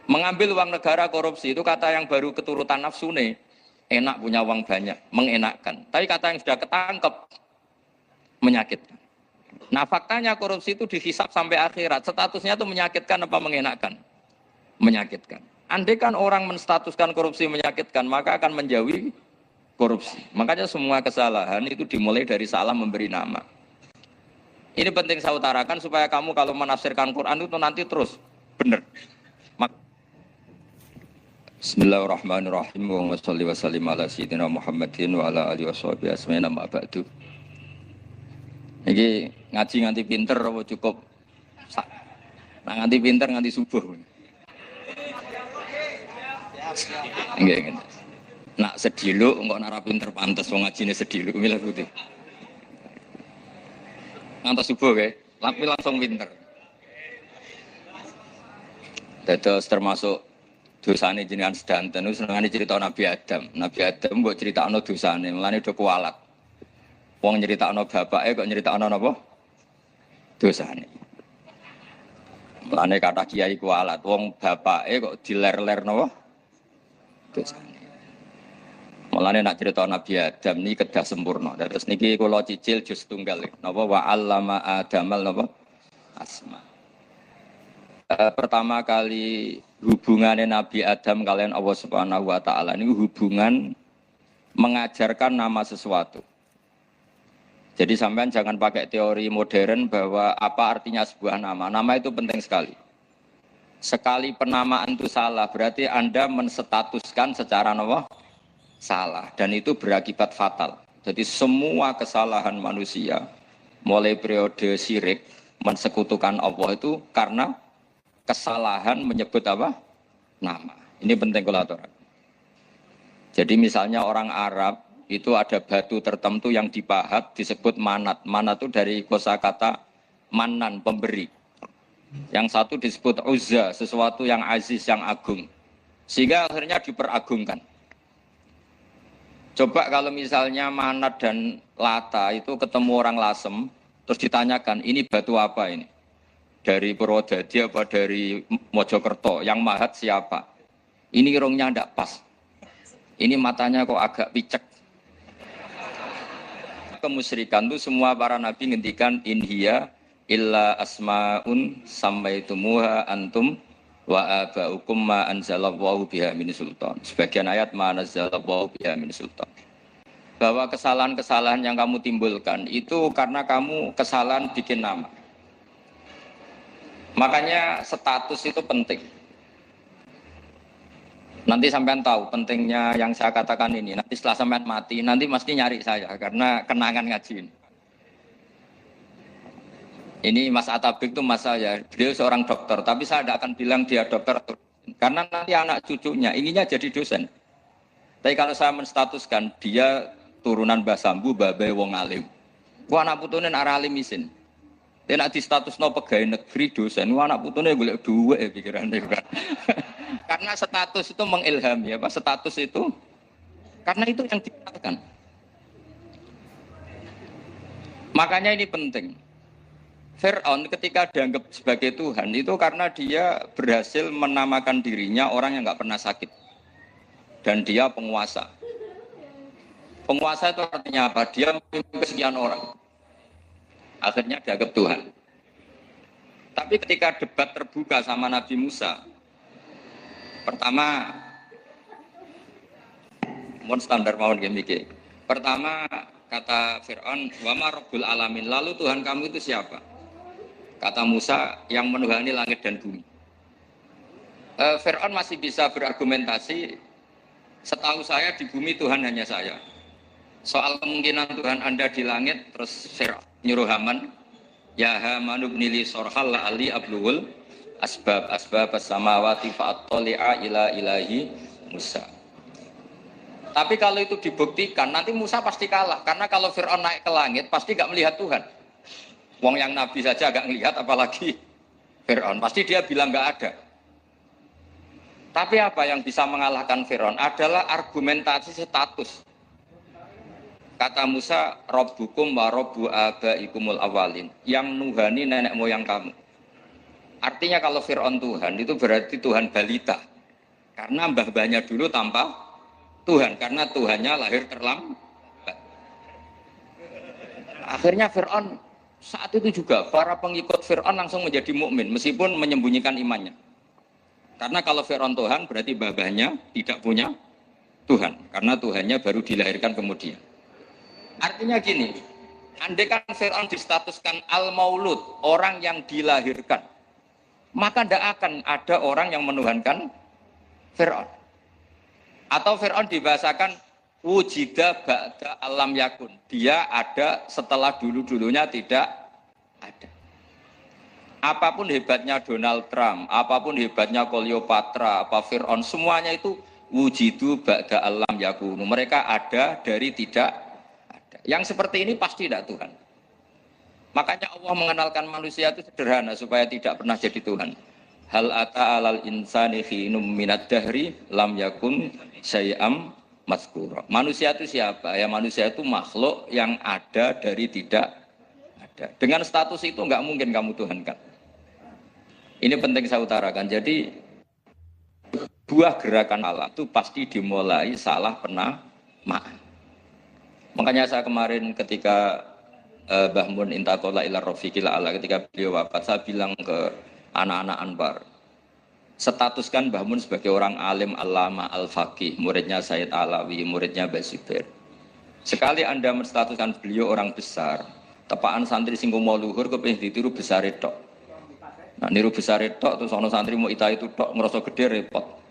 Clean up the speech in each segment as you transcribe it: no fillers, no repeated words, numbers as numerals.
Mengambil uang negara korupsi itu kata yang baru keturutan nafsu nih. Enak punya uang banyak, mengenakkan. Tapi kata yang sudah ketangkep, menyakitkan. Nah faktanya korupsi itu dihisap sampai akhirat. Statusnya itu menyakitkan apa mengenakkan? Menyakitkan. Andai kan orang menstatuskan korupsi menyakitkan, maka akan menjauhi korupsi. Makanya semua kesalahan itu dimulai dari salah memberi nama. Ini penting saya utarakan supaya kamu kalau menafsirkan Quran itu nanti terus benar. Bismillahirrahmanirrahim. Wa sholli wa sallim ala sayyidina Muhammadin wa ala alihi washabihi asma'in amma ba'du. Iki ngaji nganti pinter apa cukup? Nah nganti pinter nganti subuh. Nggih. Nak sediluk engko nara pinter pantes wong ngajine sediluk milih putih. Ngantos subuh kae, tapi langsung pinter. Dados termasuk dosane jenengan sedanten niku senengane cerita Nabi Adam. Nabi Adam mbok critakno dosane, mulane do kualat. Wong nyeritakno bapake kok nyeritakno napa? Dosane. Mulane kata kiai kualat, wong bapake kok diler-ler napa? Dosane. Mulane nak cerita Nabi Adam niki kedah sempurna. Terus niki kula cicil juz tunggal napa wa 'allama Adamal napa? Asma. Pertama kali hubungannya Nabi Adam kalian Allah Subhanahu wa taala ini hubungan mengajarkan nama sesuatu. Jadi sampean jangan pakai teori modern bahwa apa artinya sebuah nama. Nama itu penting sekali. Sekali penamaan itu salah, berarti Anda menstatuskan secara nama salah dan itu berakibat fatal. Jadi semua kesalahan manusia mulai periode syirik mensekutukan Allah itu karena kesalahan menyebut apa? Nama. Ini penting kalau aturan. Jadi misalnya orang Arab itu ada batu tertentu yang dipahat disebut manat. Manat itu dari kosakata manan, pemberi. Yang satu disebut uzza, sesuatu yang aziz, yang agung. Sehingga akhirnya diperagungkan. Coba kalau misalnya manat dan lata itu ketemu orang lasem, terus ditanyakan, ini batu apa ini? Dari Purwodadi apa dari Mojokerto, yang mahat siapa? Ini irungnya tidak pas. Ini matanya kok agak picek. Kemusyrikan itu semua para nabi ngendikan inhiya illa asmaun sammaitumuha antum wa abaukum ma anzalallahu biha min sultan. Sebagian ayat ma anzalallahu biha min sultan. Bahwa kesalahan-kesalahan yang kamu timbulkan itu karena kamu kesalahan bikin nama. Makanya status itu penting. Nanti sampean tahu pentingnya yang saya katakan ini. Nanti setelah sampean mati, nanti mesti nyari saya karena kenangan ngaji ini. Ini Mas Atabik itu mas saya, beliau seorang dokter, tapi saya tidak akan bilang dia dokter karena nanti anak cucunya inginnya jadi dosen. Tapi kalau saya menstatuskan dia turunan Mbah Sambu, babai wong alim. Wah anak putune arah alim isin. Dia nak di status no pegawai negeri dosen, wah anak putune golek duit ya pikirannya kan. Karena status itu mengilhami ya Pak, status itu karena itu yang dikatakan. Makanya ini penting. Fir'aun ketika dianggap sebagai Tuhan itu karena dia berhasil menamakan dirinya orang yang nggak pernah sakit dan dia penguasa. Penguasa itu artinya apa? Dia memimpin kesekian orang. Akhirnya dianggap Tuhan. Tapi ketika debat terbuka sama Nabi Musa, pertama, mohon standar mohon gimmick. Pertama kata Fir'aun, wama Rabbul Alamin, lalu Tuhan kamu itu siapa? Kata Musa, yang menuhani langit dan bumi. Fir'aun masih bisa berargumentasi, setahu saya di bumi Tuhan hanya saya. Soal kemungkinan Tuhan Anda di langit, terus Fir'aun nyuruh Haman, ya Haman ibnili sorhal la'ali abluhul asbab as-samawati fa'attali'a ila ilahi Musa. Tapi kalau itu dibuktikan, nanti Musa pasti kalah. Karena kalau Fir'aun naik ke langit, pasti gak melihat Tuhan. Wong yang Nabi saja gak melihat, apalagi Fir'aun. Pasti dia bilang gak ada. Tapi apa yang bisa mengalahkan Fir'aun adalah argumentasi status. Kata Musa, Rabbukum wa Rabbu abaikumul awalin. Yang nuhani nenek moyang kamu. Artinya kalau Fir'aun Tuhan itu berarti Tuhan balita. Karena mbah-mbahnya dulu tanpa Tuhan, karena Tuhannya lahir terlambat. Akhirnya Fir'aun saat itu juga para pengikut Fir'aun langsung menjadi mukmin meskipun menyembunyikan imannya. Karena kalau Fir'aun Tuhan berarti mbah-mbahnya tidak punya Tuhan, karena Tuhannya baru dilahirkan kemudian. Artinya gini, andai kan Fir'aun distatuskan al-maulud, orang yang dilahirkan, maka tidak akan ada orang yang menuhankan Fir'aun. Atau Fir'aun dibahasakan wujida ba'da alam yakun. Dia ada setelah dulu-dulunya tidak ada. Apapun hebatnya Donald Trump, apapun hebatnya Cleopatra, apa Fir'aun, semuanya itu wujidu ba'da alam yakun. Mereka ada dari tidak ada. Yang seperti ini pasti tidak Tuhan. Makanya Allah mengenalkan manusia itu sederhana supaya tidak pernah jadi Tuhan. Hal ata alal insani khinum minad dahri lam yakun syai'am mazkura. Manusia itu siapa? Ya manusia itu makhluk yang ada dari tidak ada. Dengan status itu enggak mungkin kamu tuhankan. Ini penting saya utarakan. Jadi buah gerakan Allah itu pasti dimulai salah penamaan. Makanya saya kemarin ketika Mbah Mun intakola ila rofiqil ala ketika beliau wafat, saya bilang ke anak-anak Anwar, statuskan Mbah Mun sebagai orang alim alama al-faqih, muridnya Sayyid Alawi, muridnya Mbah Zubair. Sekali Anda menstatuskan beliau orang besar, tepaan santri sing mau luhur kepengin ditiru besar itu. Nah, niru besar itu terus ono santri mau ita itu tok ngerasa gede repot.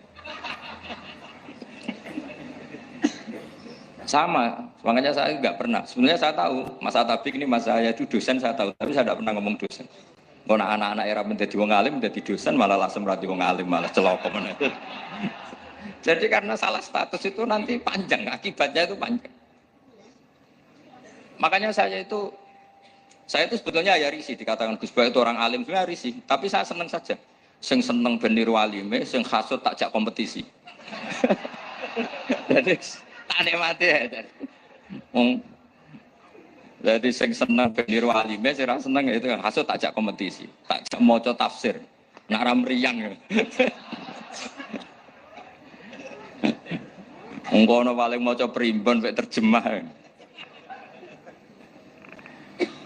Sama, makanya saya nggak pernah. Sebenarnya saya tahu, Mas Atabik ini mas saya itu dosen saya tahu, tapi saya tidak pernah ngomong dosen. Kalau anak-anak era menjadi wong alim, menjadi dosen malah langsung berarti wong alim malah celaka. Jadi karena salah status itu nanti panjang, akibatnya itu panjang. Makanya saya itu sebetulnya ya risih dikatakan Gus Bak itu orang alim, sebenarnya risih. Tapi saya senang saja. Sing seneng ben niru alime, sing hasud tak jak kompetisi. Jadi tak nikmati ya. Jadi sing seneng ben niru alime, sing ra seneng itu kan hasud tak jak kompetisi, tak jak maca tafsir. Nak ra mriyang. Engkono paling maca primbon mek terjemah.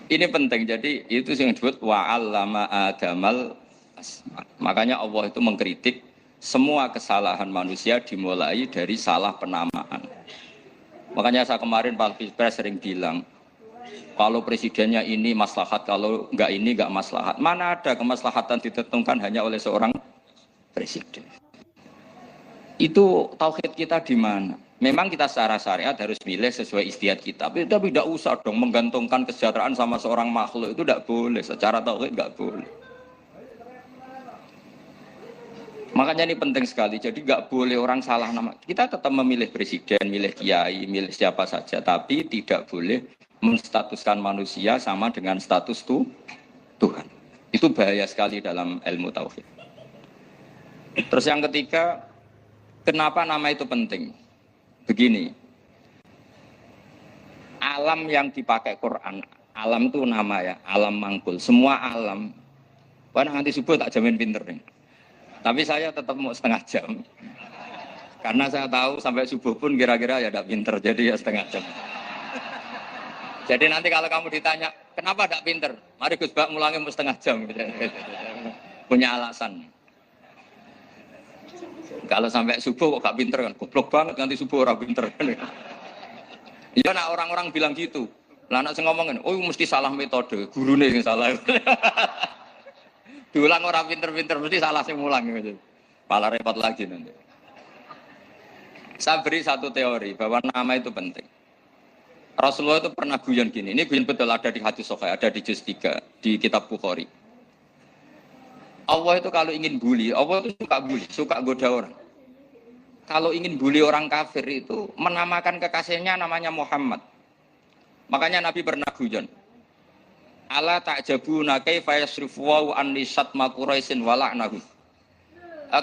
Ini penting, jadi itu yang disebut wa'allama adamal asma. Makanya Allah itu mengkritik semua kesalahan manusia dimulai dari salah penamaan. Makanya saya kemarin Pak Pilpres sering bilang, kalau presidennya ini maslahat, kalau enggak ini enggak maslahat. Mana ada kemaslahatan ditentukan hanya oleh seorang presiden. Itu tauhid kita di mana? Memang kita secara syariat harus milih sesuai istiadat kita. Tapi tidak usah dong menggantungkan kesejahteraan sama seorang makhluk. Itu tidak boleh. Secara tauhid tidak boleh. Makanya ini penting sekali. Jadi tidak boleh orang salah nama. Kita tetap memilih presiden, milih kiai, milih siapa saja. Tapi tidak boleh menstatuskan manusia sama dengan status Tuhan. Itu bahaya sekali dalam ilmu tauhid. Terus yang ketiga, kenapa nama itu penting? Begini, alam yang dipakai Quran, alam itu nama ya, alam mangkul, semua alam. Wah nanti subuh tak jamin pinter nih. Tapi saya tetap mau setengah jam. Karena saya tahu sampai subuh pun kira-kira ya tidak pinter, jadi ya setengah jam. Jadi nanti kalau kamu ditanya, kenapa tidak pinter? Mari Gus Bak mulangnya mau setengah jam. Punya alasan. Kalau sampai subuh kok gak pinter kan, goblok banget nanti subuh orang pinter kan. Iya nak orang-orang bilang gitu. Lah anak sing ngomongin, oh mesti salah metode, gurune yang salah. Diulang orang pinter-pinter mesti salah sing mulang gitu. Malah repot lagi nanti. Saya beri satu teori bahwa nama itu penting. Rasulullah itu pernah guyon gini, ini guyon betul ada di hadis Sahih, ada di juz 3 di kitab Bukhari. Allah itu kalau ingin bully, Allah itu suka bully, suka goda orang. Kalau ingin bully orang kafir itu menamakan kekasihnya namanya Muhammad. Makanya Nabi pernah guyon. Ala ta'jabuna kaifa yasrifu wa anni satma Quraisyin wa la'nahu.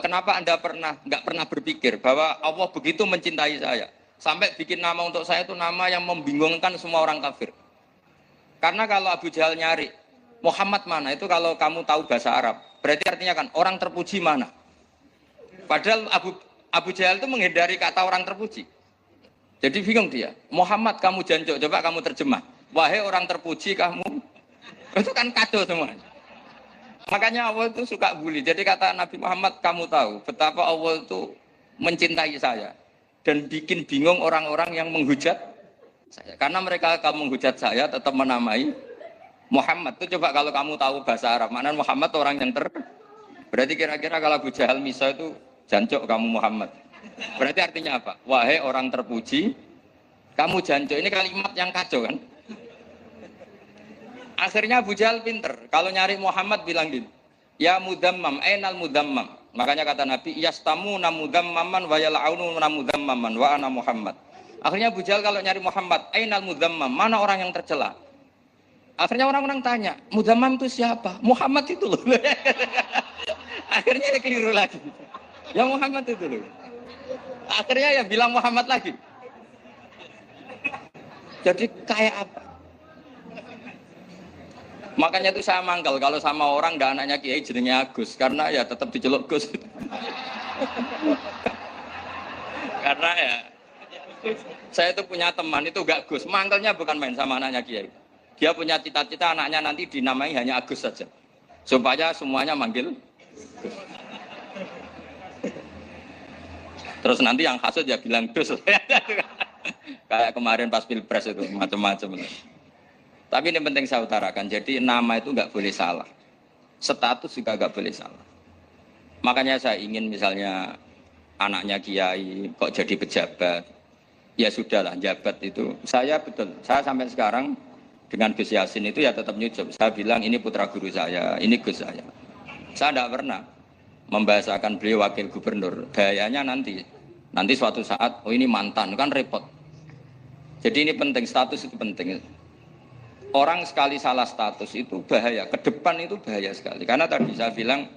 Kenapa Anda enggak pernah berpikir bahwa Allah begitu mencintai saya sampai bikin nama untuk saya itu nama yang membingungkan semua orang kafir. Karena kalau Abu Jahal nyari Muhammad mana itu kalau kamu tahu bahasa Arab, Berarti artinya kan orang terpuji mana? Padahal Abu Jahal itu menghindari kata orang terpuji. Jadi bingung dia. Muhammad kamu jancuk, coba kamu terjemah. Wahai orang terpuji kamu. Itu kan kacau semua. Makanya Allah itu suka bully. Jadi kata Nabi Muhammad, kamu tahu betapa Allah itu mencintai saya. Dan bikin bingung orang-orang yang menghujat saya. Karena mereka kalau menghujat saya tetap menamai Muhammad. Itu coba kalau kamu tahu bahasa Arab. Mana Muhammad orang yang Berarti kira-kira kalau Abu Jahal Misa itu jancuk kamu Muhammad. Berarti artinya apa? Wahai orang terpuji, kamu jancuk. Ini kalimat yang kacau kan? Akhirnya Abu Jahal pinter. Kalau nyari Muhammad bilang gini, ya mudammam, ainal mudammam. Makanya kata Nabi, yastamuna mudammaman wa yal'aununa mudammaman wa ana Muhammad. Akhirnya Abu Jahal kalau nyari Muhammad, ainal mudammam, mana orang yang tercela? Akhirnya orang-orang tanya, mudammam itu siapa? Muhammad itu loh. Akhirnya dia keliru lagi. Ya Muhammad itu loh. Akhirnya ya bilang Muhammad lagi. Jadi kayak apa? Makanya itu saya mangkal kalau sama orang nggak anaknya Kiai jenenge Agus karena ya tetap diceluk Gus. Karena ya saya itu punya teman itu nggak Gus, mangkalnya bukan main sama anaknya Kiai. Dia punya cita-cita anaknya nanti dinamai hanya Agus saja. Supaya semuanya manggil Gus. Terus nanti yang hasut ya bilang Gus. Kayak kemarin pas Pilpres itu macam-macam. Tapi ini penting saya utarakan. Jadi nama itu nggak boleh salah. Status juga nggak boleh salah. Makanya saya ingin misalnya anaknya Kiai kok jadi pejabat. Ya sudahlah, jabat itu. Saya betul. Saya sampai sekarang dengan Gus Yasin itu ya tetap nyucup. Saya bilang ini putra guru saya, ini Gus saya. Saya tidak pernah membahasakan beliau wakil gubernur. Bahayanya nanti suatu saat, oh ini mantan, kan repot. Jadi ini penting, status itu penting. Orang sekali salah status itu bahaya, ke depan itu bahaya sekali. Karena tadi saya bilang,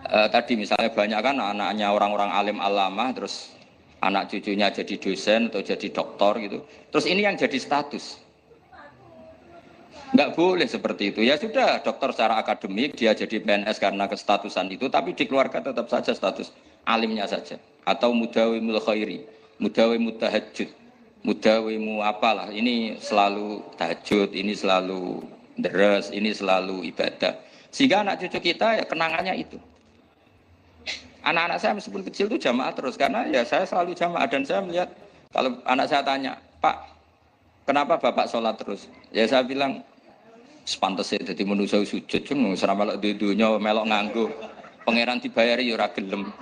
tadi misalnya banyak kan anaknya orang-orang alim alama, terus anak cucunya jadi dosen atau jadi doktor gitu. Terus ini yang jadi status. Nggak boleh seperti itu. Ya sudah, dokter secara akademik, dia jadi PNS karena kestatusan itu, tapi di keluarga tetap saja status alimnya saja. Atau mudawimul khairi, mudawimul tahajud. Mudawimu apalah, ini selalu tahajud, ini selalu deres, ini selalu ibadah. Sehingga anak cucu kita ya kenangannya itu. Anak-anak saya meskipun kecil itu jamaah terus, karena ya saya selalu jamaah. Dan saya melihat, kalau anak saya tanya, Pak, kenapa Bapak sholat terus? Ya saya bilang, sepantasnya jadi manusia sujud, cuma selama melok dudunya, melok nganggo, pangeran dibayari ya ora gelem.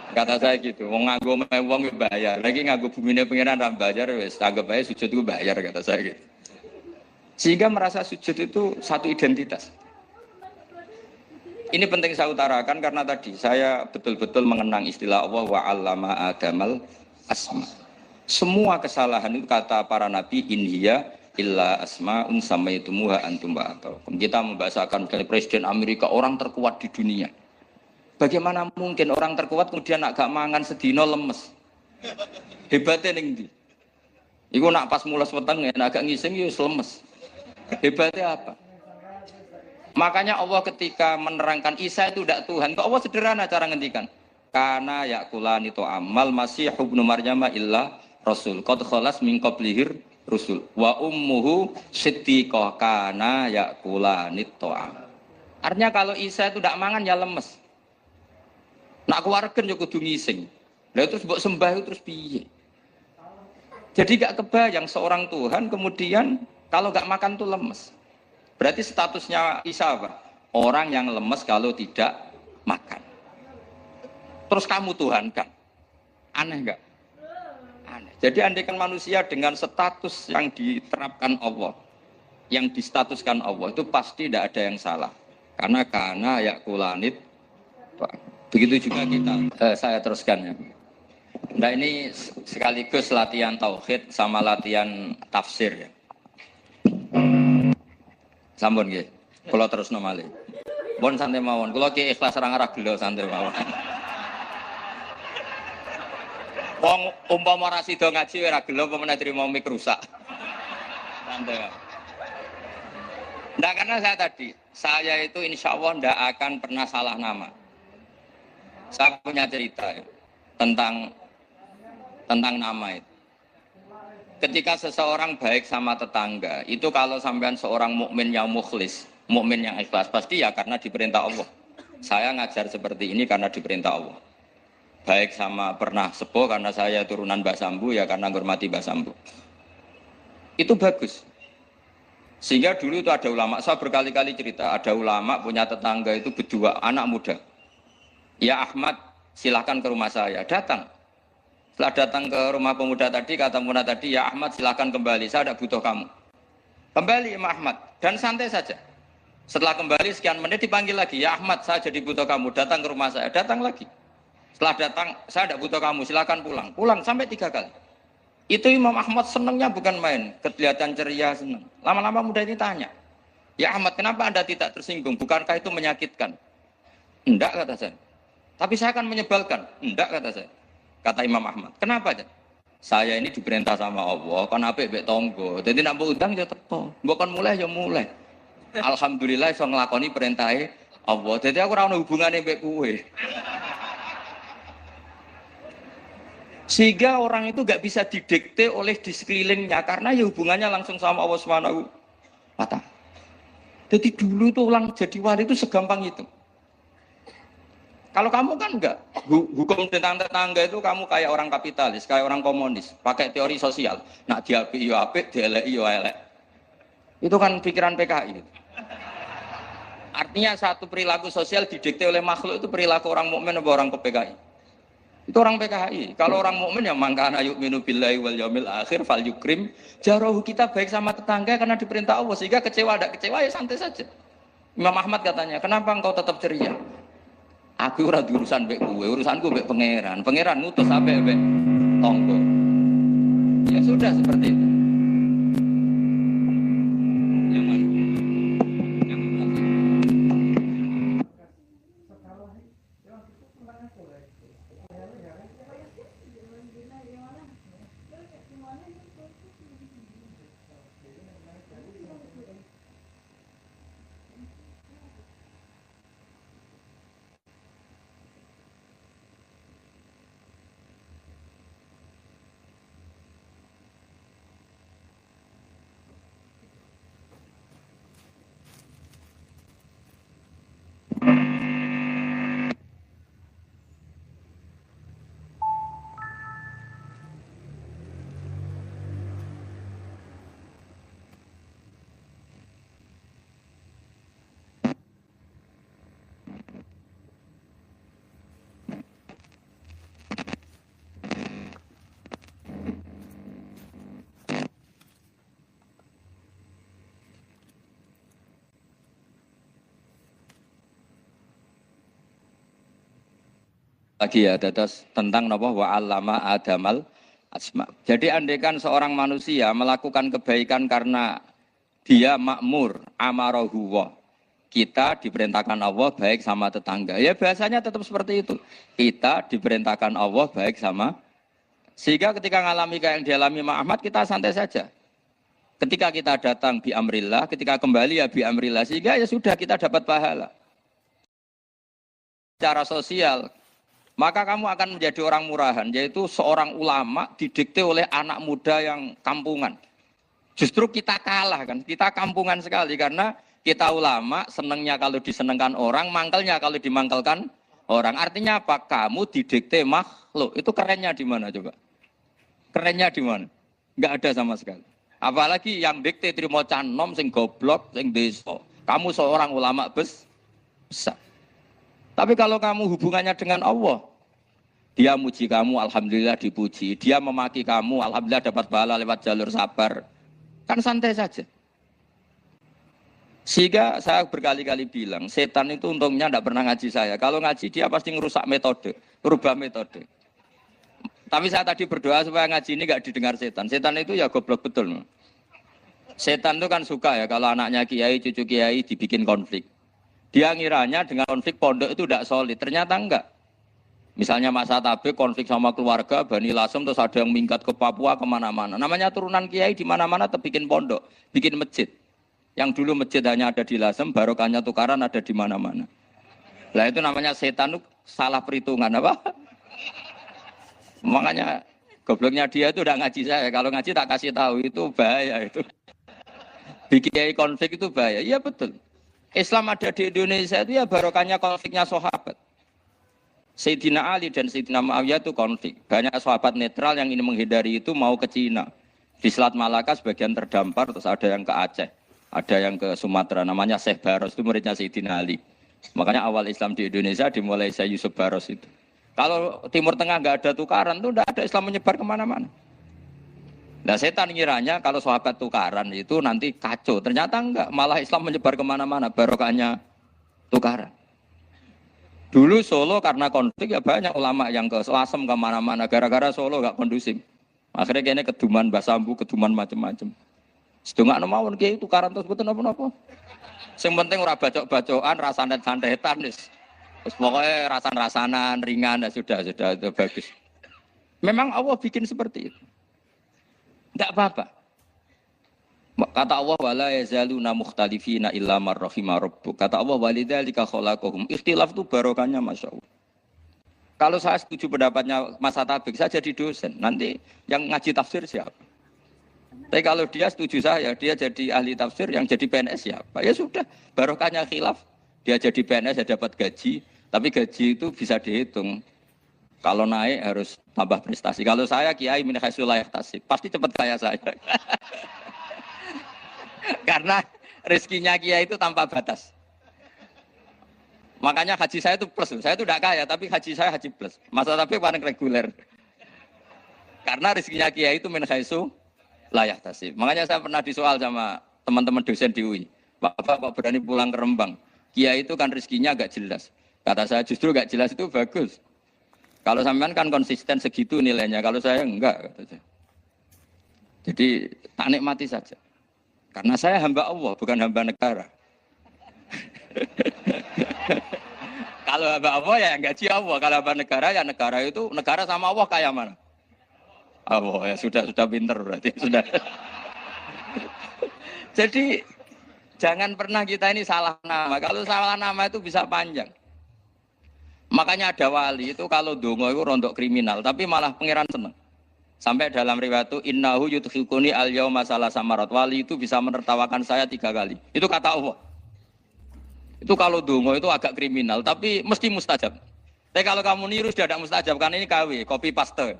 Kata saya gitu, wong nganggo wong bayar, lagi nganggo bumine pangeran ra bayar wis anggap ae sujud itu bayar kata saya gitu. Sehingga merasa sujud itu satu identitas. Ini penting saya utarakan karena tadi saya betul-betul mengenang istilah Allah wa 'allama adamal asma. Semua kesalahan itu kata para nabi inhiya illa asma'un samaitumuha antum ba'atau. Kita membahasakan dari Presiden Amerika orang terkuat di dunia. Bagaimana mungkin orang terkuat kemudian agak mangan sedino lemes? Hebatnya ning ndi? Iku nak pas mules weteng agak ngising ya lemes. Hebatnya apa? Makanya Allah ketika menerangkan Isa itu tidak Tuhan, kok Allah sederhana cara ngendikan. Karena yakulani to amal masih ibnu Maryam illa rasul. Qad khalas min qablihir rusul. Wa ummuhu siddiqah kana yakulani to amal. Artinya kalau Isa itu tidak mangan ya lemes. Nak keluarga yo kudu ngising. Lah terus mbok sembah terus piye? Jadi gak kebayang seorang Tuhan kemudian kalau gak makan tuh lemes. Berarti statusnya Isa apa? Orang yang lemes kalau tidak makan. Terus kamu Tuhan kan? Aneh gak? Aneh. Jadi andaikan manusia dengan status yang diterapkan Allah, yang distatuskan Allah itu pasti tidak ada yang salah. Karena yakulanit. Begitu juga kita. Saya teruskan ya. Nah ini sekaligus latihan tauhid sama latihan tafsir ya. Sampun nggih. Kula terusno malih. Mun santai mawon. Kula ki ikhlas ora ngarah gelo santai mawon. Wong umpama ora sida ngaji ora gelo apa meneh trimo mik rusak. Santai. Nah karena saya tadi saya itu insya Allah tidak akan pernah salah nama. Saya punya cerita ya, tentang nama itu. Ketika seseorang baik sama tetangga, itu kalau sampean seorang mukmin yang mukhlis, mukmin yang ikhlas, pasti ya karena diperintah Allah. Saya ngajar seperti ini karena diperintah Allah. Baik sama pernah sepuh karena saya turunan Mbah Sambu, ya karena menghormati Mbah Sambu. Itu bagus. Sehingga dulu itu ada ulama, saya berkali-kali cerita, ada ulama punya tetangga itu berdua anak muda. Ya Ahmad, silahkan ke rumah saya. Datang. Setelah datang ke rumah pemuda tadi, kata pemuda tadi, ya Ahmad silahkan kembali, saya tidak butuh kamu. Kembali Imam Ahmad, dan santai saja. Setelah kembali sekian menit dipanggil lagi, ya Ahmad saya jadi butuh kamu, datang ke rumah saya, datang lagi. Setelah datang, saya tidak butuh kamu, silahkan pulang. Pulang sampai 3 kali. Itu Imam Ahmad senangnya bukan main, kelihatan ceria senang. Lama-lama muda ini tanya, ya Ahmad kenapa Anda tidak tersinggung, bukankah itu menyakitkan? Enggak kata saya. Tapi saya akan menyebalkan, enggak kata saya. Kata Imam Ahmad, kenapa aja? Saya ini diperintah sama Allah, kan apik mbek tangga. Dadi nek mbok undang ya teko. Mbok kon mulai ya mulai. Alhamdulillah iso nglakoni perintahe Allah. Dadi aku ora ono hubungane mbek kowe. Sehingga orang itu gak bisa didikte oleh di sekelilingnya karena ya hubungannya langsung sama Allah Subhanahu wa Ta'ala. Jadi dulu tuh orang jadi wali itu segampang itu. Kalau kamu kan enggak, hukum tentang tetangga itu kamu kayak orang kapitalis, kayak orang komunis, pakai teori sosial. Nak diapik yo apik, dieleki yo elek. Itu kan pikiran PKI. Artinya satu perilaku sosial didikte oleh makhluk itu perilaku orang mukmin atau orang ke PKI. Itu orang PKI. Kalau orang mukmin yang mangkana yu'minu billahi wal yaumil akhir fal yukrim jarahu, kita baik sama tetangga karena diperintah Allah, sehingga kecewa ada kecewa ya santai saja. Imam Ahmad katanya, kenapa engkau tetap ceria? Aku ora urusan mbek kowe, urusanku mbek pangeran. Pangeran ngutus sampe mbek tangga. Ya sudah seperti itu. Lagi ya, terus tentang napa wa 'allama adamal asma. Jadi andaikan seorang manusia melakukan kebaikan karena dia makmur, amarahu wa. Kita diperintahkan Allah baik sama tetangga. Ya bahasanya tetap seperti itu. Kita diperintahkan Allah baik sama, sehingga ketika ngalami kayak yang dialami Mak Ahmad, kita santai saja. Ketika kita datang bi amrillah, ketika kembali ya bi amrillah, sehingga ya sudah kita dapat pahala. Secara sosial, maka kamu akan menjadi orang murahan, yaitu seorang ulama didikte oleh anak muda yang kampungan. Justru kita kalah kan, kita kampungan sekali karena kita ulama senengnya kalau disenengkan orang, mangkelnya kalau dimangkelkan orang. Artinya apa? Kamu didikte makhluk. Itu kerennya di mana coba? Kerennya di mana? Enggak ada sama sekali. Apalagi yang dikte trimo canom sing goblok, sing desa. Kamu seorang ulama besar. Tapi kalau kamu hubungannya dengan Allah, dia muji kamu, alhamdulillah dipuji. Dia memaki kamu, alhamdulillah dapat pahala lewat jalur sabar. Kan santai saja. Sehingga saya berkali-kali bilang, setan itu untungnya tidak pernah ngaji saya. Kalau ngaji dia pasti ngerusak metode, rubah metode. Tapi saya tadi berdoa supaya ngaji ini nggak didengar setan. Setan itu ya goblok betul. Setan itu kan suka ya kalau anaknya kiai, cucu kiai dibikin konflik. Dia ngiranya dengan konflik pondok itu tidak solid. Ternyata enggak. Misalnya Mas Atabe konflik sama keluarga, Bani Lasem, terus ada yang minggat ke Papua kemana-mana. Namanya turunan kiai di mana-mana bikin pondok, bikin masjid. Yang dulu masjid hanya ada di Lasem, barokahnya tukaran ada di mana-mana. Lah itu namanya setan, salah perhitungan apa? Makanya gobloknya dia itu udah ngaji saya. Kalau ngaji tak kasih tahu itu bahaya itu. Bikin konflik itu bahaya. Iya betul. Islam ada di Indonesia itu ya barokahnya konfliknya sahabat. Sayyidina Ali dan Sayyidina Muawiyah itu konflik. Banyak sahabat netral yang ingin menghindari itu mau ke Cina. Di Selat Malaka sebagian terdampar, terus ada yang ke Aceh, ada yang ke Sumatera. Namanya Syekh Baros, itu muridnya Sayyidina Ali. Makanya awal Islam di Indonesia dimulai Syekh Yusuf Baros itu. Kalau Timur Tengah nggak ada tukaran, itu nggak ada Islam menyebar kemana-mana. Nah setan ngiranya kalau sahabat tukaran itu nanti kacau. Ternyata enggak, malah Islam menyebar kemana-mana, barokahnya tukaran. Dulu Solo karena konflik ya banyak ulama yang ke Lasem kemana-mana, gara-gara Solo nggak kondusif. Akhirnya kayaknya keduman basambu, keduman macam-macam. Sedungak nomawon kiai tukaran terus betul apa-apa. Yang penting ora bacok-bacokan, rasanet-santetan wis. Terus pokoknya rasan-rasanan, ringan, ya sudah itu bagus. Memang Allah bikin seperti itu. Tidak apa-apa. Kata Allah wala yazaluna mukhtalifina illa man rahima rabbuk. Kata Allah walidzalika khalaqahum. Ikhtilaf itu barokahnya Masya Allah. Kalau saya setuju pendapatnya Mas Atabik, saya jadi dosen. Nanti yang ngaji tafsir siapa? Tapi kalau dia setuju saya, dia jadi ahli tafsir, yang jadi PNS siapa? Ya sudah, barokahnya khilaf. Dia jadi PNS, dia dapat gaji. Tapi gaji itu bisa dihitung. Kalau naik harus tambah prestasi. Kalau saya kiai min haitsu la yahtasib, pasti cepat kaya saya. Karena rezekinya kiai itu tanpa batas. Makanya haji saya itu plus. Saya itu tidak kaya, tapi haji saya haji plus. Masa tapi paling reguler. Karena rezekinya kiai itu min haitsu la yahtasib. Makanya saya pernah disoal sama teman-teman dosen di UI. Bapak kok berani pulang ke Rembang? Kiai itu kan rezekinya agak jelas. Kata saya justru agak jelas itu bagus. Kalau sampean kan konsisten segitu nilainya, kalau saya enggak. Jadi tak nikmati saja. Karena saya hamba Allah, bukan hamba negara. Kalau hamba Allah ya gaji Allah. Kalau hamba negara ya negara itu, negara sama Allah kayak mana? Allah ya sudah pinter berarti sudah. Jadi jangan pernah kita ini salah nama. Kalau salah nama itu bisa panjang. Makanya ada wali itu kalau dongo itu rontok kriminal, tapi malah pangeran seneng. Sampai dalam riwayat itu innahu yudkhiluni al-yauma salasa marat. Wali itu bisa menertawakan saya 3 kali. Itu kata Allah. Itu kalau dongo itu agak kriminal, tapi mesti mustajab. Tapi kalau kamu niru sudah tidak mustajab, karena ini KW, copy paste.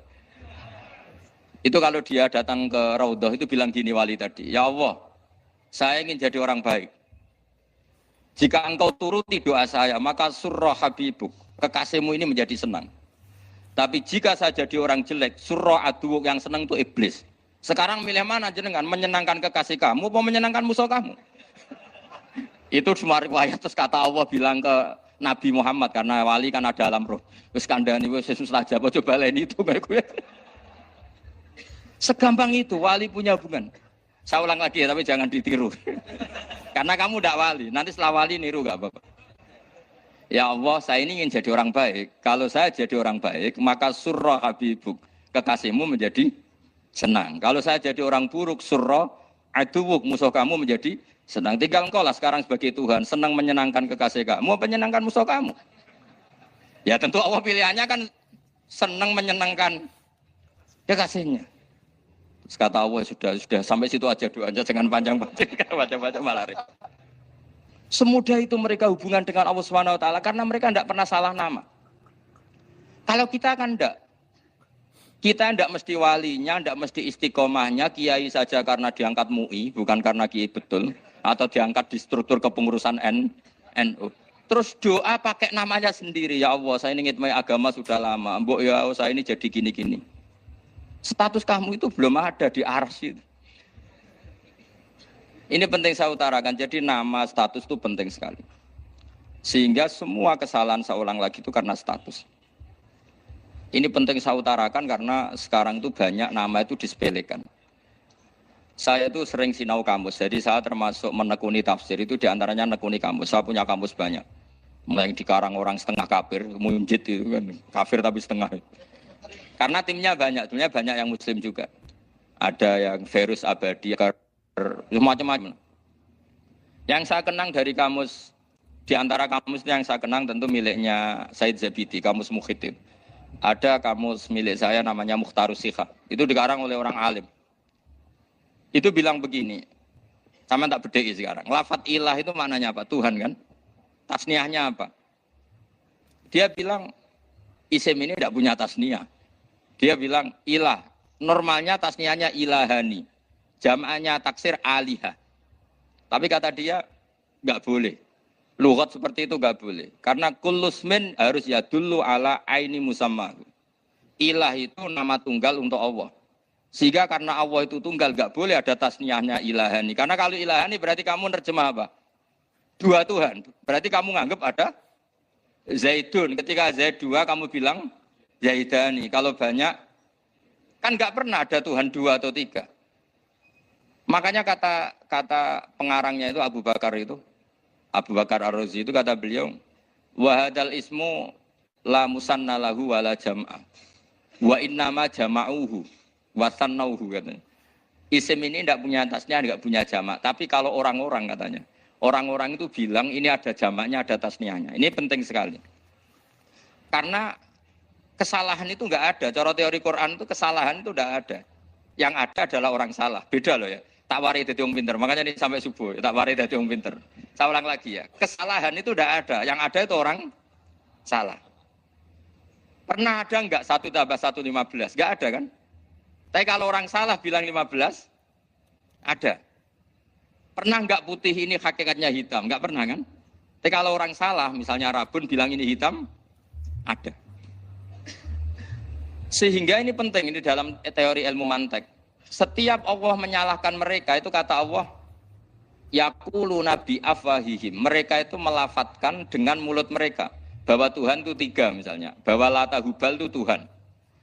Itu kalau dia datang ke Raudhah itu bilang gini wali tadi, ya Allah, saya ingin jadi orang baik. Jika engkau turuti doa saya, maka surah habibuk. Kekasihmu ini menjadi senang. Tapi jika saya jadi orang jelek, surah aduwuk yang senang itu iblis. Sekarang milih mana jenengan? Menyenangkan kekasih kamu atau menyenangkan musuh kamu? Itu semua riwayat terus kata Allah bilang ke Nabi Muhammad karena wali kan ada alam roh. Wis kandhani wis susah aja coba lain itu kayak gue. Segampang itu wali punya hubungan. Saya ulang lagi ya, tapi jangan ditiru. Karena kamu tidak wali, nanti setelah wali niru gak apa-apa. Ya Allah, saya ini ingin jadi orang baik. Kalau saya jadi orang baik, maka surah habibuk, kekasihmu menjadi senang. Kalau saya jadi orang buruk, surah aduwuk, musuh kamu menjadi senang. Tinggal engkau lah sekarang sebagai Tuhan, senang menyenangkan kekasih kamu, menyenangkan musuh kamu. Ya tentu Allah pilihannya kan senang menyenangkan kekasihnya. Terus kata Allah sudah sampai situ aja doanya, jangan panjang-panjang, baca-baca malah repot. Semudah itu mereka hubungan dengan Allah Subhanahu wa taala karena mereka tidak pernah salah nama. Kalau kita kan enggak. Kita tidak mesti walinya, tidak mesti istiqomahnya, kiai saja karena diangkat MUI, bukan karena kiai betul, atau diangkat di struktur kepengurusan NU. Terus doa pakai namanya sendiri, ya Allah, saya ini ngitmai agama sudah lama, mbok ya Allah, saya ini jadi gini-gini. Status kamu itu belum ada di arsy. Ini penting saya utarakan, jadi nama status itu penting sekali. Sehingga semua kesalahan saya ulang lagi itu karena status. Ini penting saya utarakan karena sekarang itu banyak nama itu disepelekan. Saya itu sering sinau kamus, jadi saya termasuk menekuni tafsir itu diantaranya menekuni kamus. Saya punya kamus banyak. Mulai dikarang orang setengah kafir, munjid itu kan, kafir tapi setengah. Karena timnya banyak yang muslim juga. Ada yang Verus Abadi, macam-macam. Yang saya kenang dari kamus, di antara kamus yang saya kenang tentu miliknya Said Zabidi, kamus Mukhyiddin. Ada kamus milik saya namanya Mukhtarus Sikha. Itu dikarang oleh orang alim. Itu bilang begini, sama tak bedai sekarang. Lafat ilah itu maknanya apa? Tuhan kan? Tasniahnya apa? Dia bilang isim ini tidak punya tasniah. Dia bilang ilah. Normalnya tasniahnya ilahani. Jam'annya taksir alihah. Tapi kata dia nggak boleh. Lughat seperti itu nggak boleh. Karena kullusmin harus yadullu ala aini musamma. Ilah itu nama tunggal untuk Allah. Sehingga karena Allah itu tunggal nggak boleh ada tasniahnya ilahani. Karena kalau ilahani berarti kamu nerjemah apa? Dua Tuhan. Berarti kamu nganggap ada Zaidun. Ketika Zaid dua kamu bilang Zaidani. Kalau banyak kan nggak pernah ada Tuhan dua atau tiga. Makanya kata pengarangnya itu Abu Bakar Ar-Razi itu kata beliau, wahadal ismu la musanna lahu wala jam'a. Wa innama jama'uhu wa sannauhu katanya. Isim ini tidak punya tasnya, tidak punya jamak. Tapi kalau orang-orang katanya, orang-orang itu bilang ini ada jamaknya, ada tasniahnya. Ini penting sekali. Karena kesalahan itu enggak ada. Cara teori Quran itu kesalahan itu enggak ada. Yang ada adalah orang salah. Beda loh ya. Tak wari dadi wong pinter. Makanya ini sampai subuh, tak wari dadi wong pinter. Saya ulang lagi ya. Kesalahan itu tidak ada. Yang ada itu orang salah. Pernah ada enggak 1 tambah 1 15? Enggak ada kan? Tapi kalau orang salah bilang 15, ada. Pernah enggak putih ini hakikatnya hitam? Enggak pernah kan? Tapi kalau orang salah, misalnya Rabun bilang ini hitam, ada. Sehingga ini penting ini dalam teori ilmu mantek. Setiap Allah menyalahkan mereka itu kata Allah yaquluna bi afwahihim. Mereka itu melafatkan dengan mulut mereka bahwa Tuhan itu 3 misalnya, bahwa Lata Hubal itu Tuhan.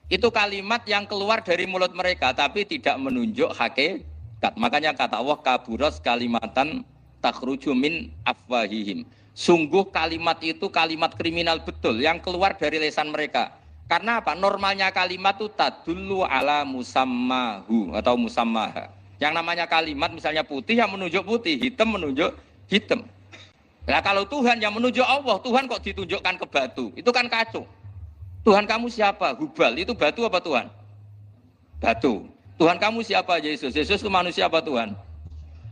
Itu kalimat yang keluar dari mulut mereka tapi tidak menunjuk hakikat. Makanya kata Allah kaburas kalimatan takhruju min afwahihim. Sungguh kalimat itu kalimat kriminal betul yang keluar dari lisan mereka. Karena apa? Normalnya kalimat itu tadullu ala musammahu atau musammaha. Yang namanya kalimat misalnya putih yang menunjuk putih, hitam menunjuk hitam. Nah kalau Tuhan yang menunjuk Allah, Tuhan kok ditunjukkan ke batu? Itu kan kacau. Tuhan kamu siapa? Hubal. Itu batu apa Tuhan? Batu. Tuhan kamu siapa? Yesus. Yesus itu manusia apa Tuhan?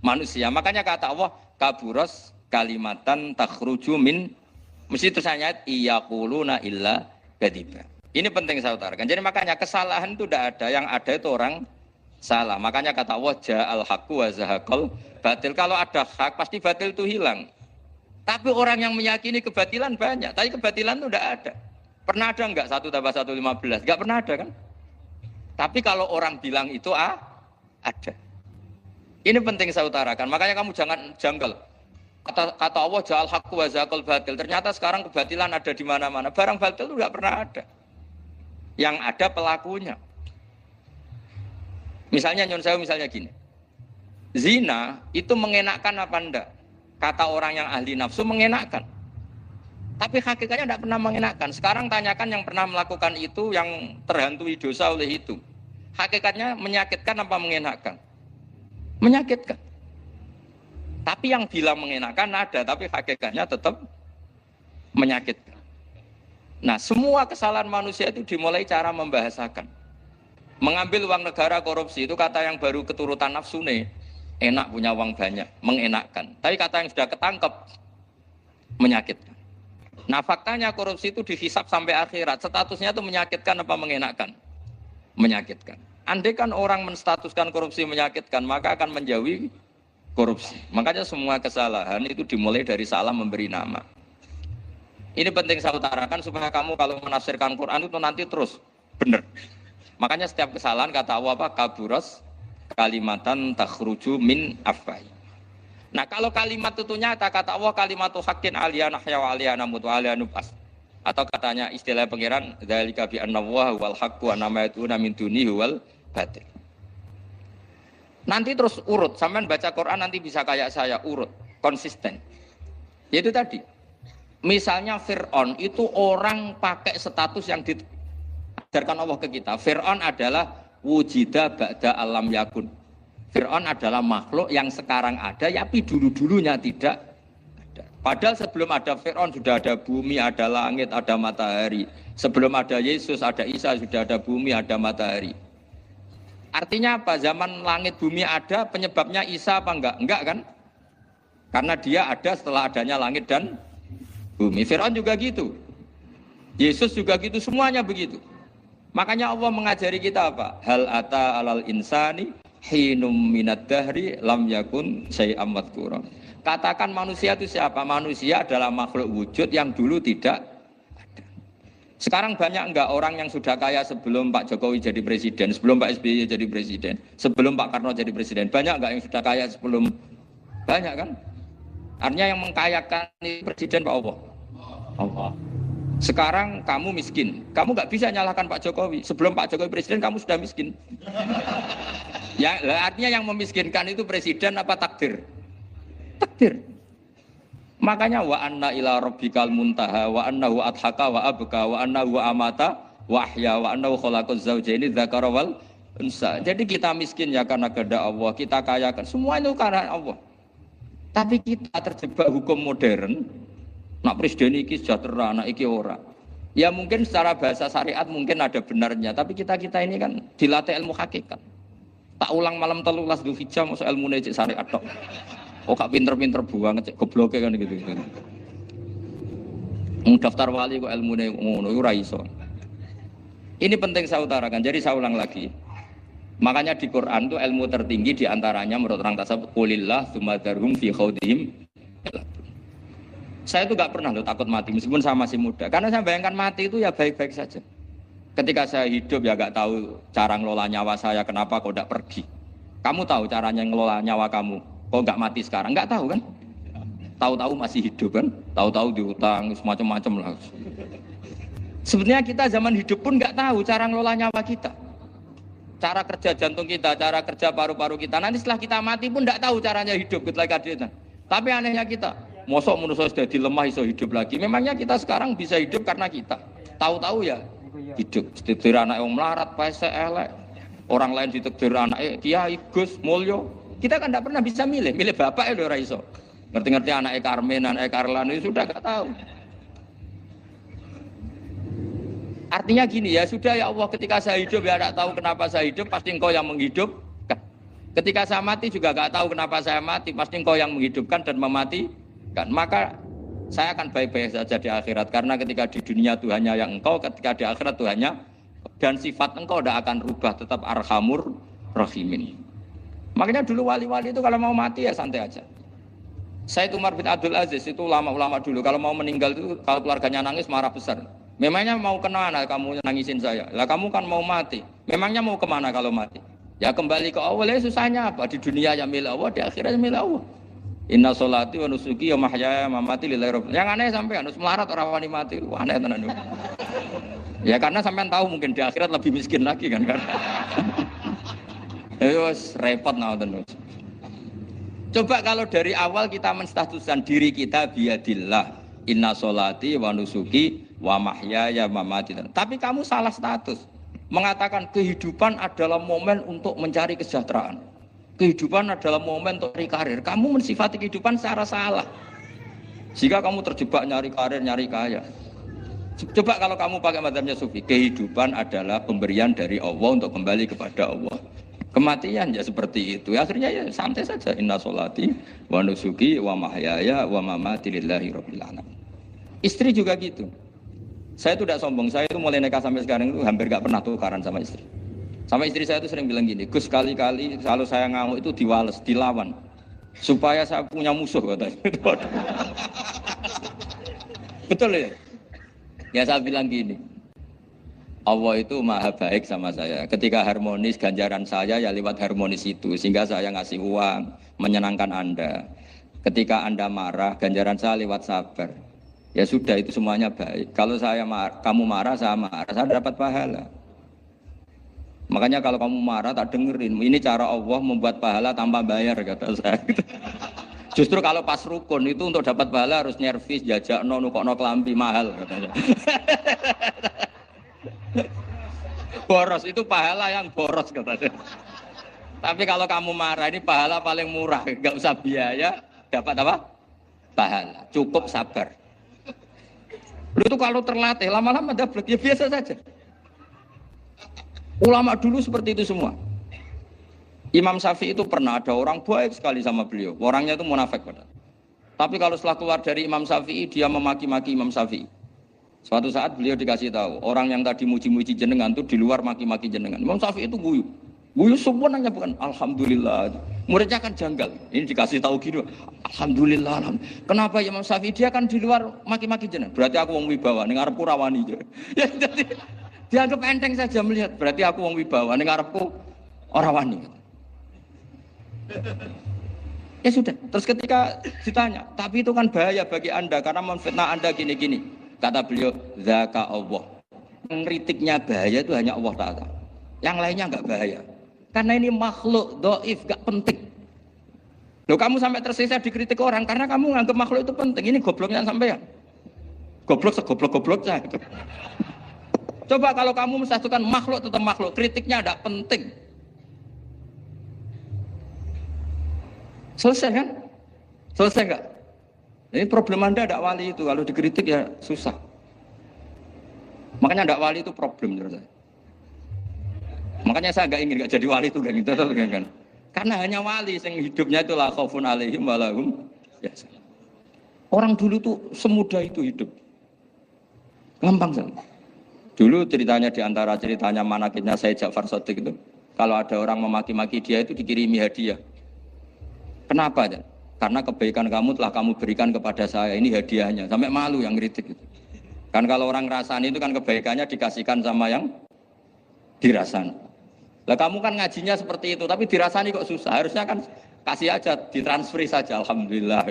Manusia. Makanya kata Allah, kaburos kalimatan takhruju min, mesti tersanyat iyaquluna illa kadiba. Ini penting saya utarakan. Jadi makanya kesalahan itu tidak ada, yang ada itu orang salah. Makanya kata Allah ja'al haqqu wa zahaqal batil. Kalau ada hak pasti batil itu hilang. Tapi orang yang meyakini kebatilan banyak, tapi kebatilan itu tidak ada. Pernah ada enggak 1 tambah 1 15? Enggak pernah ada kan? Tapi kalau orang bilang itu ada. Ini penting saya utarakan. Makanya kamu jangan janggal. Kata Allah ja'al haqqu wa zahaqal batil. Ternyata sekarang kebatilan ada di mana-mana. Barang batil itu enggak pernah ada. Yang ada pelakunya. Misalnya nyon saya misalnya gini. Zina itu mengenakkan apa enggak? Kata orang yang ahli nafsu mengenakkan. Tapi hakikatnya tidak pernah mengenakkan. Sekarang tanyakan yang pernah melakukan itu, yang terhantui dosa oleh itu. Hakikatnya menyakitkan apa mengenakkan? Menyakitkan. Tapi yang bilang mengenakkan ada, tapi hakikatnya tetap menyakitkan. Nah, semua kesalahan manusia itu dimulai cara membahasakan. Mengambil uang negara korupsi itu kata yang baru keturutan nafsu nih. Enak punya uang banyak, mengenakkan. Tapi kata yang sudah ketangkep, menyakitkan. Nah, faktanya korupsi itu dihisap sampai akhirat. Statusnya itu menyakitkan apa mengenakkan? Menyakitkan. Andai kan orang menstatuskan korupsi menyakitkan, maka akan menjauhi korupsi. Makanya semua kesalahan itu dimulai dari salah memberi nama. Ini penting saya utarakan supaya kamu kalau menafsirkan Quran itu nanti terus benar. Makanya setiap kesalahan kata Allah apa? Kaburas kalimatan takhruju min afwahi. Nah kalau kalimat itu nyata kata Allah kalimatu haqqin aliyana nahya wa aliyana mut wa aliyana nubas. Atau katanya istilah pangeran dzalika bi anna wa wal haqqu wa namaytuna min dunihi wal batil. Nanti terus urut, sampean baca Quran nanti bisa kayak saya urut, konsisten. Yaitu tadi. Misalnya Fir'aun itu orang pakai status yang diajarkan Allah ke kita. Fir'aun adalah wujida ba'da alam yakun. Fir'aun adalah makhluk yang sekarang ada, tapi dulu-dulunya tidak ada. Padahal sebelum ada Fir'aun sudah ada bumi, ada langit, ada matahari. Sebelum ada Yesus, ada Isa, sudah ada bumi, ada matahari. Artinya apa? Zaman langit bumi ada, penyebabnya Isa apa enggak? Enggak kan? Karena dia ada setelah adanya langit dan bumi. Fir'aun juga gitu. Yesus juga gitu, semuanya begitu. Makanya Allah mengajari kita apa? Hal ata alal insani hinum minad dahri lam yakun syai'am madhkura. Katakan manusia itu siapa? Manusia adalah makhluk wujud yang dulu tidak ada. Sekarang banyak enggak orang yang sudah kaya sebelum Pak Jokowi jadi presiden, sebelum Pak SBY jadi presiden, sebelum Pak Karno jadi presiden? Banyak enggak yang sudah kaya sebelum? Banyak kan? Artinya yang mengkayakan presiden Pak Allah. Allah. Sekarang kamu miskin, kamu nggak bisa nyalahkan Pak Jokowi. Sebelum Pak Jokowi presiden, kamu sudah miskin. Ya, artinya yang memiskinkan itu presiden apa takdir? Takdir. Makanya wa anna ila rabbikal muntaha wa annahu adhaka wa abka wa annahu amata wa ahya wa annahu khalaqaz zawjaini dzakara wal unsa. Jadi kita miskin ya karena kehendak Allah, kita kaya kan semua itu karena Allah. Tapi kita terjebak hukum modern. Nak presiden iki sejahtera, nak iki ora. Ya mungkin secara bahasa syariat mungkin ada benarnya, tapi kita ini kan dilatih ilmu hakikat. Tak ulang malam 13 Dzulhijjah masuk ilmu cek syariat tok. Oh gak pinter-pinter buang cek gobloke kan gitu. Daftar wali kok ilmune ngono iku ora iso. Ini penting saya utarakan. Jadi saya ulang lagi. Makanya di Quran itu ilmu tertinggi diantaranya menurut orang tasawuf qulillah tsumma dzarhum fi khaudihim. Saya itu gak pernah loh takut mati meskipun saya masih muda. Karena saya bayangkan mati itu ya baik-baik saja. Ketika saya hidup ya gak tahu cara ngelola nyawa saya, kenapa kok gak pergi. Kamu tahu caranya ngelola nyawa kamu, kok gak mati sekarang? Gak tahu kan? Tahu-tahu masih hidup kan? Tahu-tahu diutang, semacam-macam lah. Sebenarnya kita zaman hidup pun gak tahu cara ngelola nyawa kita. Cara kerja jantung kita, cara kerja paru-paru kita. Nanti setelah kita mati pun gak tahu caranya hidup ketika kita. Tapi anehnya kita. Mosok manusia sudah dilemah iso hidup lagi. Memangnya kita sekarang bisa hidup karena kita tahu-tahu ya hidup. Ditakdir anak yang melarat, paese elek. Orang lain ditakdir anak kiai, Gus, mulyo. Kita kan tidak pernah bisa milih bapak ya ora iso. Ngerti-ngerti anak Karmen, anak Karlan itu sudah gak tahu. Artinya gini ya, sudah ya Allah ketika saya hidup ya tidak tahu kenapa saya hidup, pasti engkau yang menghidupkan. Ketika saya mati juga gak tahu kenapa saya mati, pasti engkau yang menghidupkan dan memati. Kan, maka saya akan baik-baik saja di akhirat karena ketika di dunia Tuhannya yang engkau, ketika di akhirat Tuhannya dan sifat engkau tidak akan rubah, tetap arhamur rahimin. Makanya dulu wali-wali itu kalau mau mati ya santai aja. Saya itu Umar bin Abdul Aziz itu ulama-ulama dulu kalau mau meninggal itu kalau keluarganya nangis marah besar. Memangnya mau kemana kamu nangisin saya? Lah kamu kan mau mati. Memangnya mau kemana kalau mati? Ya kembali ke Allah. Ya susahnya apa? Di dunia ya milik Allah, di akhirat milik Allah. Inna sholati wa nusuki wa mahyaya wa mamati lillahi rabbil. Yang aneh sampai harus melarat orang wani mati. Wah, aneh tenan. Ya karena sampean tahu mungkin di akhirat lebih miskin lagi kan. Terus repot naon. Coba kalau dari awal kita menstatuskan diri kita biadillah. Inna sholati wa nusuki wa mahyaya wa mamati. Tapi kamu salah status. Mengatakan kehidupan adalah momen untuk mencari kesejahteraan. Kehidupan adalah momen untuk nyari karir. Kamu mensifati kehidupan secara salah. Jika kamu terjebak nyari karir, nyari kaya. Coba kalau kamu pakai mazhabnya Sufi, kehidupan adalah pemberian dari Allah untuk kembali kepada Allah. Kematian ya seperti itu. Akhirnya ya santai saja. Inna sholati wa nusuki wa mahyaya wa mamati lillahi rabbil alamin. Istri juga gitu. Saya itu tidak sombong. Saya itu mulai nikah sampai sekarang itu hampir gak pernah tukaran sama istri. Sama istri saya itu sering bilang gini, Gus kali-kali kalau saya ngamuk itu diwales, dilawan. Supaya saya punya musuh katanya. Betul ya? Ya saya bilang gini, Allah itu maha baik sama saya. Ketika harmonis, ganjaran saya ya lewat harmonis itu. Sehingga saya ngasih uang, menyenangkan Anda. Ketika Anda marah, ganjaran saya lewat sabar. Ya sudah itu semuanya baik. Kalau kamu marah, saya dapat pahala. Makanya kalau kamu marah tak dengerin. Ini cara Allah membuat pahala tanpa bayar kata saya. Justru kalau pas rukun itu untuk dapat pahala harus nyervis, jajak nukokno kelambi mahal katanya. Boros itu pahala yang boros katanya. Tapi kalau kamu marah ini pahala paling murah, nggak usah biaya, dapat apa? Pahala. Cukup sabar. Lu itu kalau terlatih lama-lama dapat ya biasa saja. Ulama dulu seperti itu semua. Imam Syafi'i itu pernah ada orang baik sekali sama beliau. Orangnya itu munafik padahal. Tapi kalau setelah keluar dari Imam Syafi'i dia memaki-maki Imam Syafi'i. Suatu saat beliau dikasih tahu orang yang tadi muji-muji jenengan itu di luar maki-maki jenengan. Imam Syafi'i itu guyu. Guyu semuanya bukan alhamdulillah. Muridnya kan janggal. Ini dikasih tahu gitu. Alhamdulillah. Kenapa Imam Syafi'i dia kan di luar maki-maki jenengan? Berarti aku wong wibawa ning ngarepku rawani. Ya jadi dianggap enteng saja melihat. Berarti aku wong wibawa ning ngarepku ora wani. Ya sudah. Terus ketika ditanya, tapi itu kan bahaya bagi Anda karena memfitnah Anda gini-gini. Kata beliau, zaka Allah. Kritiknya bahaya itu hanya Allah Ta'ala. Yang lainnya enggak bahaya. Karena ini makhluk dhaif, gak penting. Loh kamu sampai tersisa dikritik orang karena kamu nganggap makhluk itu penting. Ini gobloknya sampean. Goblok segoblok-gobloknya itu. Coba kalau kamu mensatukan makhluk tetap makhluk, kritiknya tidak penting. Selesai kan? Selesai enggak? Ini problem Anda tidak wali itu, kalau dikritik ya susah. Makanya tidak wali itu problem menurut saya. Makanya saya enggak jadi wali itu kan gitu kan. Karena hanya wali yang hidupnya itu la khaufun alaihim wa lahum yahzanun. Orang dulu tuh semudah itu hidup. Gampang sekali. Dulu ceritanya di antara ceritanya manakibnya Sayyid Ja'far Shadiq itu, kalau ada orang memaki-maki dia itu dikirimi hadiah. Kenapa? Karena kebaikan kamu telah kamu berikan kepada saya, ini hadiahnya. Sampai malu yang kritik itu. Kan kalau orang rasani itu kan kebaikannya dikasihkan sama yang dirasani. Lah kamu kan ngajinya seperti itu, tapi dirasani kok susah. Harusnya kan kasih aja, ditransferi saja. Alhamdulillah.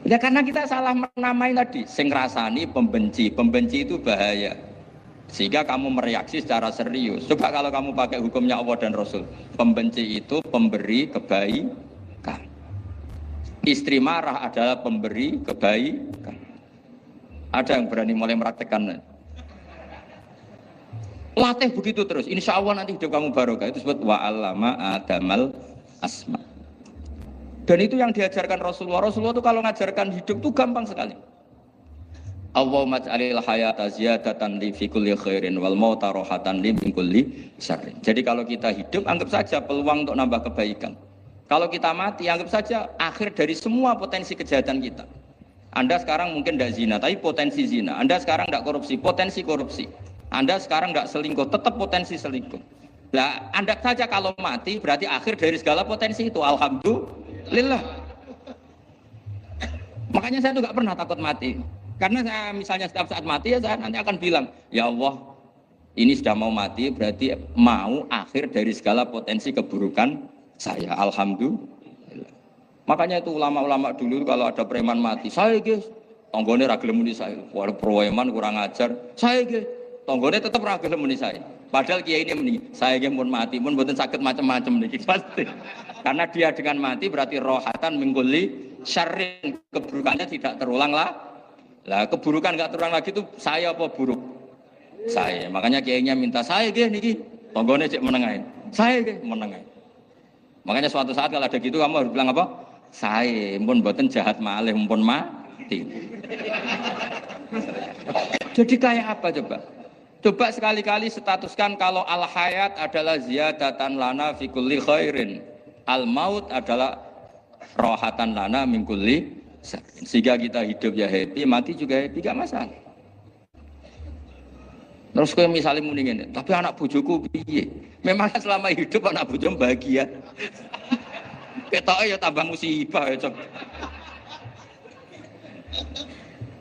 Ya karena kita salah menamai tadi. Sing rasani pembenci, pembenci itu bahaya. Sehingga kamu mereaksi secara serius. Coba kalau kamu pakai hukumnya Allah dan Rasul. Pembenci itu pemberi kebaikan. Istri marah adalah pemberi kebaikan. Ada yang berani mulai meraktekan. Latih begitu terus, insya Allah nanti hidup kamu barokah. Itu disebut wa'allama adamal asma. Dan itu yang diajarkan Rasulullah. Rasulullah itu kalau ngajarkan hidup itu gampang sekali. Allahumma ja'alil hayata ziyadatan li fi kulli khairin wal mauta rohatan li min kulli syarrin. Jadi kalau kita hidup anggap saja peluang untuk nambah kebaikan. Kalau kita mati anggap saja akhir dari semua potensi kejahatan kita. Anda sekarang mungkin tidak zina, tapi potensi zina. Anda sekarang tidak korupsi, potensi korupsi. Anda sekarang tidak selingkuh, tetap potensi selingkuh. Nah, Anda saja kalau mati berarti akhir dari segala potensi itu. Alhamdulillah. Makanya saya tuh nggak pernah takut mati. Karena saya misalnya setiap saat mati ya saya nanti akan bilang, ya Allah, ini sudah mau mati berarti mau akhir dari segala potensi keburukan saya. Alhamdulillah. Makanya itu ulama-ulama dulu kalau ada preman mati, saya guys, tonggone ra gelem muni saya. Walau preman kurang ajar, saya guys. Tonggone tetap ra gelem muni saya. Padahal kiai ini muni, saya nggih mun mati pun mboten saged macam-macam niki pasti. Karena dia dengan mati berarti rohatan mingguli syarrin, keburukannya tidak terulang lah. Lah keburukan enggak terulang lagi itu saya apa buruk? Saya. Makanya kiainya minta saya nggih niki. Tonggone cek menengahin. Saya nggih menengahin. Makanya suatu saat kalau ada gitu kamu harus bilang apa? Saya pun mboten jahat malih mumpun mati. Jadi kayak apa coba? Coba sekali-kali statuskan kalau al-hayat adalah ziyadatan lana fi kulli khairin. Al-maut adalah rohatan lana min kulli syarrin. Sehingga kita hidup ya happy, mati juga happy, gak masalah. Terus kayak misalnya muni ngene, tapi anak bojoku piye? Memang selama hidup anak bojomu bahagia. Ketoke ya tambah musibah ya, Cok.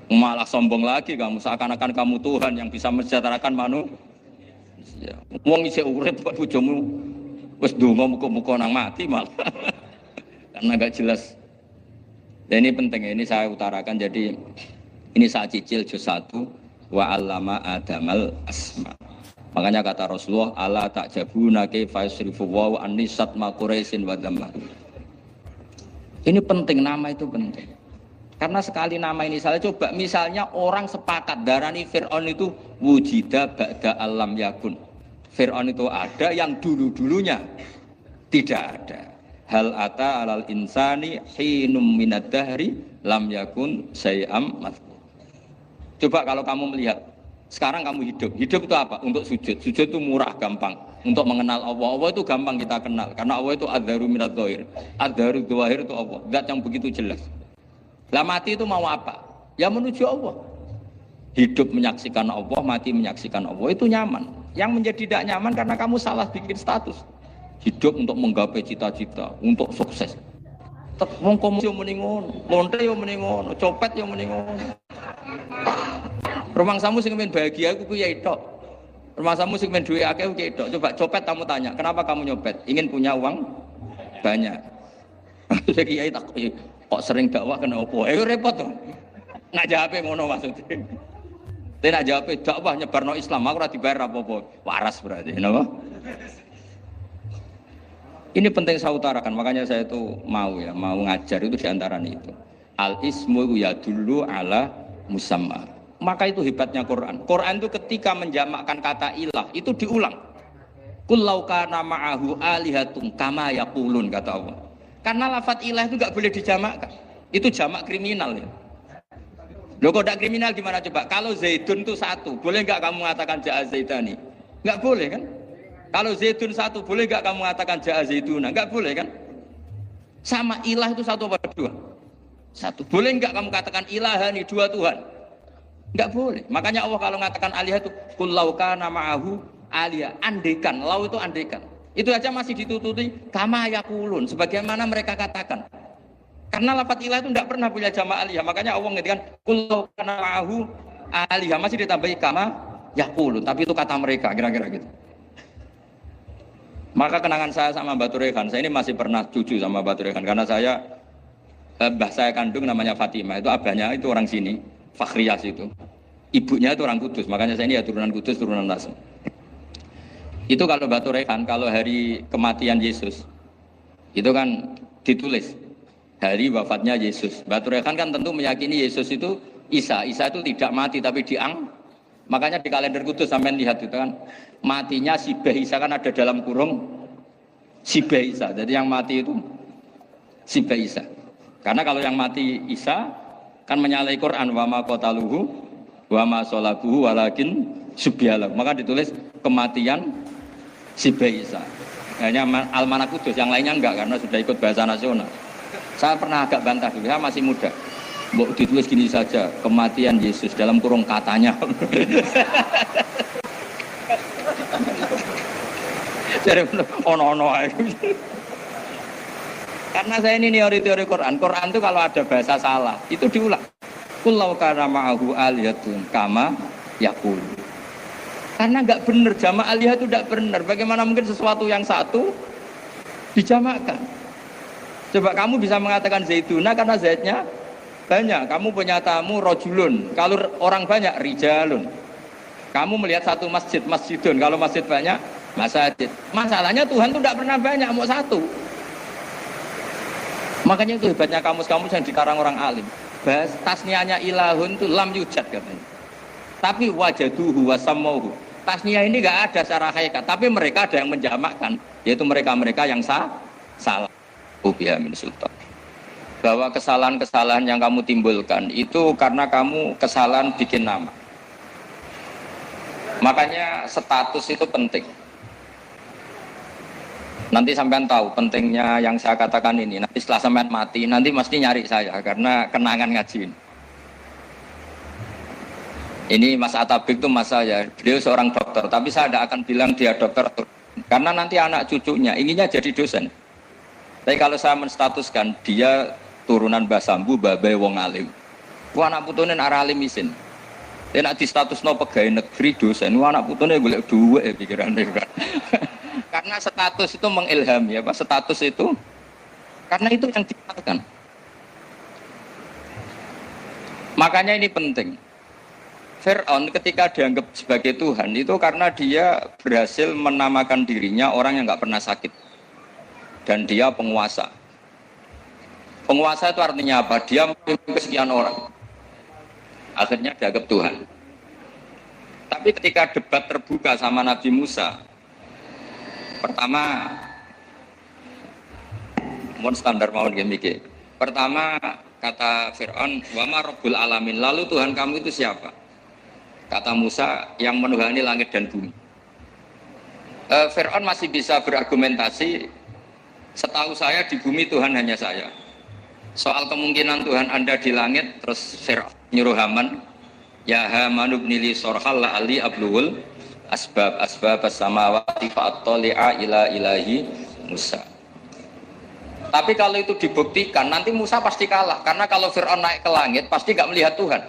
Malah sombong lagi kamu, seakan-akan kamu Tuhan yang bisa mensejahterakan manusia. Wong isih urip kok bojomu wis ndonga muga-muga nang mati malah. Karena enggak jelas. Dan ini penting, ini saya utarakan. Jadi ini saya cicil juz 1 wa 'allama adamal asma. Makanya kata Rasulullah, ala ta'jabuna kaifa yusrifu wa annisat ma quraisin wa dhamma. Ini penting, nama itu penting. Karena sekali nama ini salah, coba misalnya orang sepakat darani Fir'aun itu wujida ba'da alam yakun. Fir'aun itu ada, yang dulu-dulunya tidak ada. Hal ata alal insani hinum minad dahri lam yakun syai'am mazkur. Coba kalau kamu melihat, sekarang kamu hidup itu apa? Untuk sujud. Sujud itu murah, gampang. Untuk mengenal Allah. Allah itu gampang kita kenal. Karena Allah itu adzaru minadz dzahir. Adzaru dzahir itu Allah. Zat yang begitu jelas. Lah mati itu mau apa? Ya menuju Allah. Hidup menyaksikan Allah, mati menyaksikan Allah. Itu nyaman. Yang menjadi tidak nyaman karena kamu salah bikin status. Hidup untuk menggapai cita-cita, untuk sukses. Wong komo yo muni ngono, lonte yo muni ngono, copet yo muni ngono. Rumangsamu sing men bahagia iku kuwi tok. Rumangsamu sing men duwe akeh kuwi tok. Coba copet kamu tanya, kenapa kamu nyopet? Ingin punya uang banyak. Terus kiai tak kok sering dakwah kena opo? Repot to. Nak jawabe ngono maksudnya. Tapi nak jawabe dakwah nyebarno Islam, aku ora dibayar apa-apa. Waras berarti, napa? Ini penting saya utarakan, makanya saya itu mau ngajar itu diantaranya itu. Al-ismu ya dulu ala musamma. Maka itu hebatnya Quran. Quran itu ketika menjamakkan kata ilah itu diulang. Qul law kana ma'ahu alihatun kama yaqulun, kata Allah. Karena lafadz ilah itu enggak boleh dijamakkan. Itu jamak kriminal ya. Loh kok tidak kriminal gimana coba? Kalau Zaidun itu satu, boleh enggak kamu mengatakan ja'a Zaidani? Enggak boleh kan? Kalau Zaidun satu, boleh enggak kamu mengatakan ja'a Zaiduna? Enggak boleh kan? Sama ilah itu satu apa dua? Satu. Boleh enggak kamu katakan ilahani, dua Tuhan? Enggak boleh. Makanya Allah kalau mengatakan alihah itu qul law kana ma'ahu aliyah, andekan. Lau itu andekan. Itu aja masih ditututi kama yaqulun, sebagaimana mereka katakan. Karena lafadz ilah itu tidak pernah punya jamak aliyah. Makanya Allah ngertikan qul law kana ma'ahu aliyah, masih ditambahi kama yaqulun, tapi itu kata mereka kira-kira gitu. Maka kenangan saya sama Mbak Turekan, saya ini masih pernah cucu sama Mbak Turekan karena saya mbah saya kandung namanya Fatimah, itu abahnya itu orang sini, Fakhriyas itu. Ibunya itu orang Kudus, makanya saya ini ya turunan Kudus, turunan Tasem. Itu kalau Mbak Turekan, kalau hari kematian Yesus, itu kan ditulis hari wafatnya Yesus. Mbak Turekan kan tentu meyakini Yesus itu Isa itu tidak mati tapi makanya di kalender Kudus sampai lihat itu kan matinya Sibah Isa kan ada dalam kurung Sibah Isa. Jadi yang mati itu Sibah Isa. Karena kalau yang mati Isa kan menyalahi Quran wa ma qataluhu wa ma salabuhu walakin subyalah. Maka ditulis kematian Sibah Isa. Hanya Almanak Kudus, yang lainnya enggak karena sudah ikut bahasa nasional. Saya pernah agak bantah dulu, saya masih muda. Mbok ditulis gini saja, kematian Yesus dalam kurung katanya. Jadi ono-ono aja. Karena saya ini teori Quran. Quran itu kalau ada bahasa salah, itu diulang. Qul law kana ma'ahu aliyatun kama yaqul. Karena enggak benar, jamak aliyah itu enggak benar. Bagaimana mungkin sesuatu yang satu dijamakkan? Coba kamu bisa mengatakan Zaiduna karena Zaidnya banyak. Kamu punya tamu rojulun. Kalau orang banyak rijalun. Kamu melihat satu masjid, masjidun. Kalau masjid banyak, masjid. Masalahnya Tuhan itu tidak pernah banyak, mau satu. Makanya itu hebatnya kamus-kamus yang dikarang orang alim. Bahas tasniahnya ilahun itu lam yujad katanya. Tapi wajaduhu wasamauhu. Tasniah ini enggak ada secara hakikat, tapi mereka ada yang menjamakkan, yaitu mereka-mereka yang salah. Ubiya min sultan. Bahwa kesalahan-kesalahan yang kamu timbulkan itu karena kamu kesalahan bikin nama. Makanya status itu penting. Nanti sampean tahu pentingnya yang saya katakan ini. Nanti setelah sampean mati, nanti mesti nyari saya karena kenangan ngaji. Ini Mas Atabik itu mas saya. Beliau seorang dokter, tapi saya tidak akan bilang dia dokter karena nanti anak cucunya inginnya jadi dosen. Tapi kalau saya menstatuskan dia turunan Mbah Sambu, babai wong alim. Wah anak putune arah alim isin. Dia nak di status no pegawai negeri dosen. Wah anak putune golek duit pikiran mereka. Karena status itu mengilhami ya Pak. Status itu karena itu yang dikatakan. Makanya ini penting. Fir'aun ketika dianggap sebagai Tuhan itu karena dia berhasil menamakan dirinya orang yang nggak pernah sakit. Dan dia penguasa. Penguasa itu artinya apa? Dia memimpin sekian orang. Akhirnya dianggap Tuhan. Tapi ketika debat terbuka sama Nabi Musa, Pertama, mohon standar mohon gimmick. Pertama kata Fir'aun, wa ma rabbul alamin, lalu Tuhan kamu itu siapa? Kata Musa, yang menuhani langit dan bumi. Fir'aun masih bisa berargumentasi, setahu saya di bumi Tuhan hanya saya. Soal kemungkinan Tuhan Anda di langit, terus Fir'aun nyuruh Haman, ya Haman ibnili sorhal la'ali abluhul asbab as-samawati fa'attali'a ila ilahi Musa. Tapi kalau itu dibuktikan, nanti Musa pasti kalah. Karena kalau Fir'aun naik ke langit, pasti gak melihat Tuhan.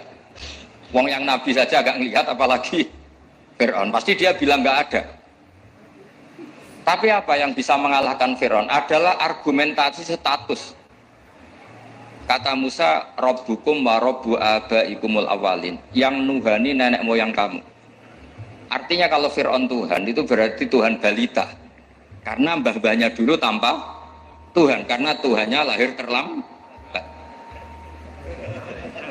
Wong yang Nabi saja gak melihat, apalagi Fir'aun. Pasti dia bilang gak ada. Tapi apa yang bisa mengalahkan Fir'aun adalah argumentasi status. Kata Musa, Rabbukum wa Rabbu abaikumul awalin. Yang nuhani nenek moyang kamu. Artinya kalau Fir'aun Tuhan, itu berarti Tuhan balita. Karena mbah-mbahnya dulu tanpa Tuhan, karena Tuhannya lahir terlambat.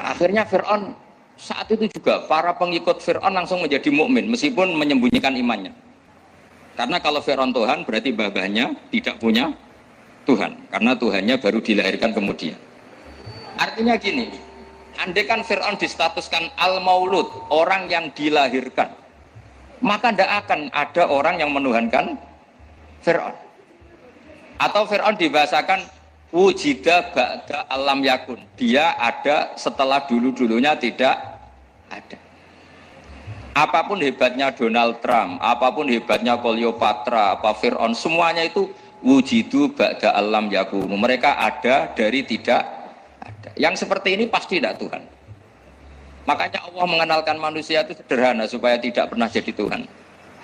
Akhirnya Fir'aun saat itu juga para pengikut Fir'aun langsung menjadi mukmin meskipun menyembunyikan imannya. Karena kalau Fir'aun Tuhan berarti mbah-mbahnya tidak punya Tuhan, karena Tuhannya baru dilahirkan kemudian. Artinya gini, andai kan Fir'aun distatuskan al-maulud, orang yang dilahirkan, maka tidak akan ada orang yang menuhankan Fir'aun. Atau Fir'aun dibahasakan wujida ba'da alam yakun. Dia ada setelah dulu-dulunya tidak ada. Apapun hebatnya Donald Trump, apapun hebatnya Cleopatra, apa Fir'aun, semuanya itu wujidu ba'da alam yakun. Mereka ada dari tidak ada. Yang seperti ini pasti tidak Tuhan. Makanya Allah mengenalkan manusia itu sederhana supaya tidak pernah jadi Tuhan.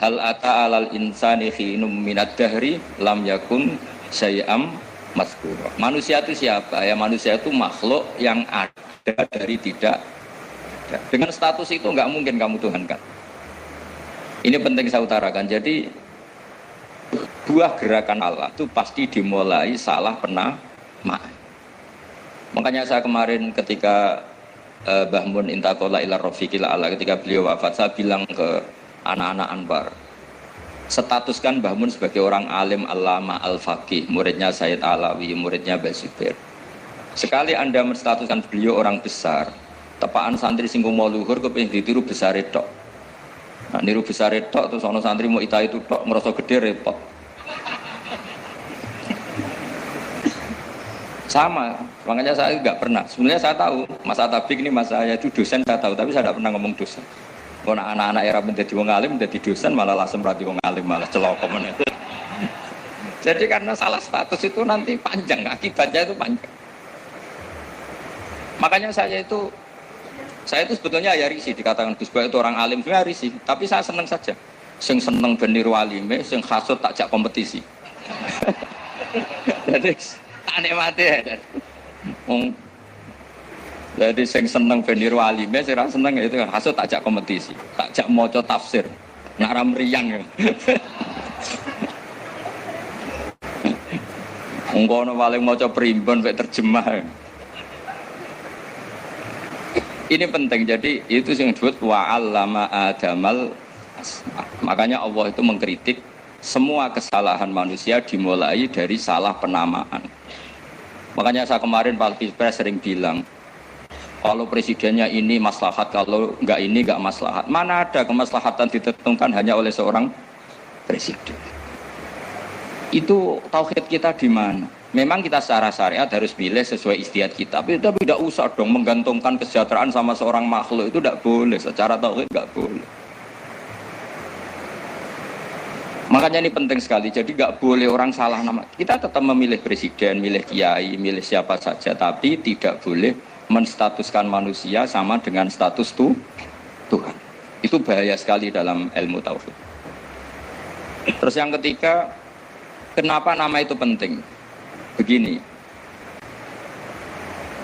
Hal ata alal insani khinum minad dahri lam yakun syai'am mazkura. Manusia itu siapa? Ya manusia itu makhluk yang ada dari tidak ada. Dengan status itu enggak mungkin kamu tuhankan. Ini penting saya utarakan. Jadi buah gerakan Allah itu pasti dimulai salah penamaan. Makanya saya kemarin ketika Mbah Mun intaqala ila rafiqil a'la, ketika beliau wafat, saya bilang ke anak-anak Anwar, statuskan Mbah Mun sebagai orang alim allama al-faqih, muridnya Sayyid Alawi, muridnya Mbah Zubair. Sekali Anda menstatuskan beliau orang besar, tepaan santri sing mau luhur kepengin ditiru besar tok. Nah, niru besar tok terus ana santri mau ita itu tok ngerasa gede repot. Sama, makanya saya enggak pernah. Sebenarnya saya tahu Mas Atabik ini mas saya itu dosen, saya tahu, tapi saya tidak pernah ngomong dosen. Kalau anak-anak era menjadi wong alim, menjadi dosen malah langsung berarti wong alim, malah celokom. Jadi karena salah status itu nanti panjang, akibatnya itu panjang. Makanya saya itu sebetulnya ya risih dikatakan Gus Baik itu orang alim, sebenarnya risih. Tapi saya senang saja. Sing seneng benir walime, sing hasut takjak kompetisi. Jadi tak nikmati ya. Jadi sing seneng benir walime, sing ra seneng itu hasut takjak kompetisi, takjak maca tafsir. Nak ra mriyang ya. Engko paling maca primbon mek terjemah. Ini penting, jadi itu yang disebut wa'allama adamal asma. Makanya Allah itu mengkritik semua kesalahan manusia dimulai dari salah penamaan. Makanya saya kemarin Pak Pilpres sering bilang, kalau presidennya ini maslahat, kalau enggak ini enggak maslahat. Mana ada kemaslahatan ditentukan hanya oleh seorang presiden. Itu tauhid kita di mana? Memang kita secara syariat harus pilih sesuai ijtihad kita, tapi tidak usah dong menggantungkan kesejahteraan sama seorang makhluk, itu tidak boleh, secara tauhid tidak boleh. Makanya ini penting sekali, jadi tidak boleh orang salah nama. Kita tetap memilih presiden, milih kiai, milih siapa saja, tapi tidak boleh menstatuskan manusia sama dengan status Tuhan. Itu bahaya sekali dalam ilmu tauhid. Terus yang ketiga, kenapa nama itu penting? Begini,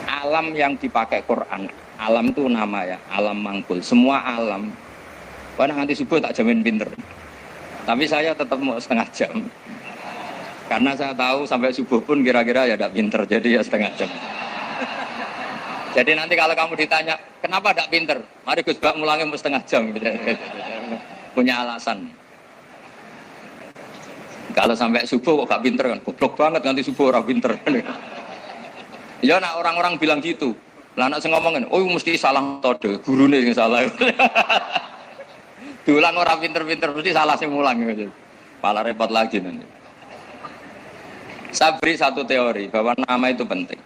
alam yang dipakai Quran, alam itu nama ya, alam mangkul, semua alam. Karena nanti subuh tak jamin pinter, tapi saya tetap mau setengah jam, karena saya tahu sampai subuh pun kira-kira ya tidak pinter, jadi ya setengah jam. Jadi nanti kalau kamu ditanya, kenapa tidak pinter? Mari Gus Bak mulangnya mau setengah jam, punya alasan. Kalau sampai subuh kok gak pinter kan, goblok banget nanti subuh orang pinter. Ya nak orang-orang bilang gitu. Lah anak sing ngomongin, oh mesti salah metode, gurune sing salah. Diulang orang pinter-pinter mesti salah sing mulang gitu. Malah repot lagi nanti. Saya beri satu teori bahwa nama itu penting.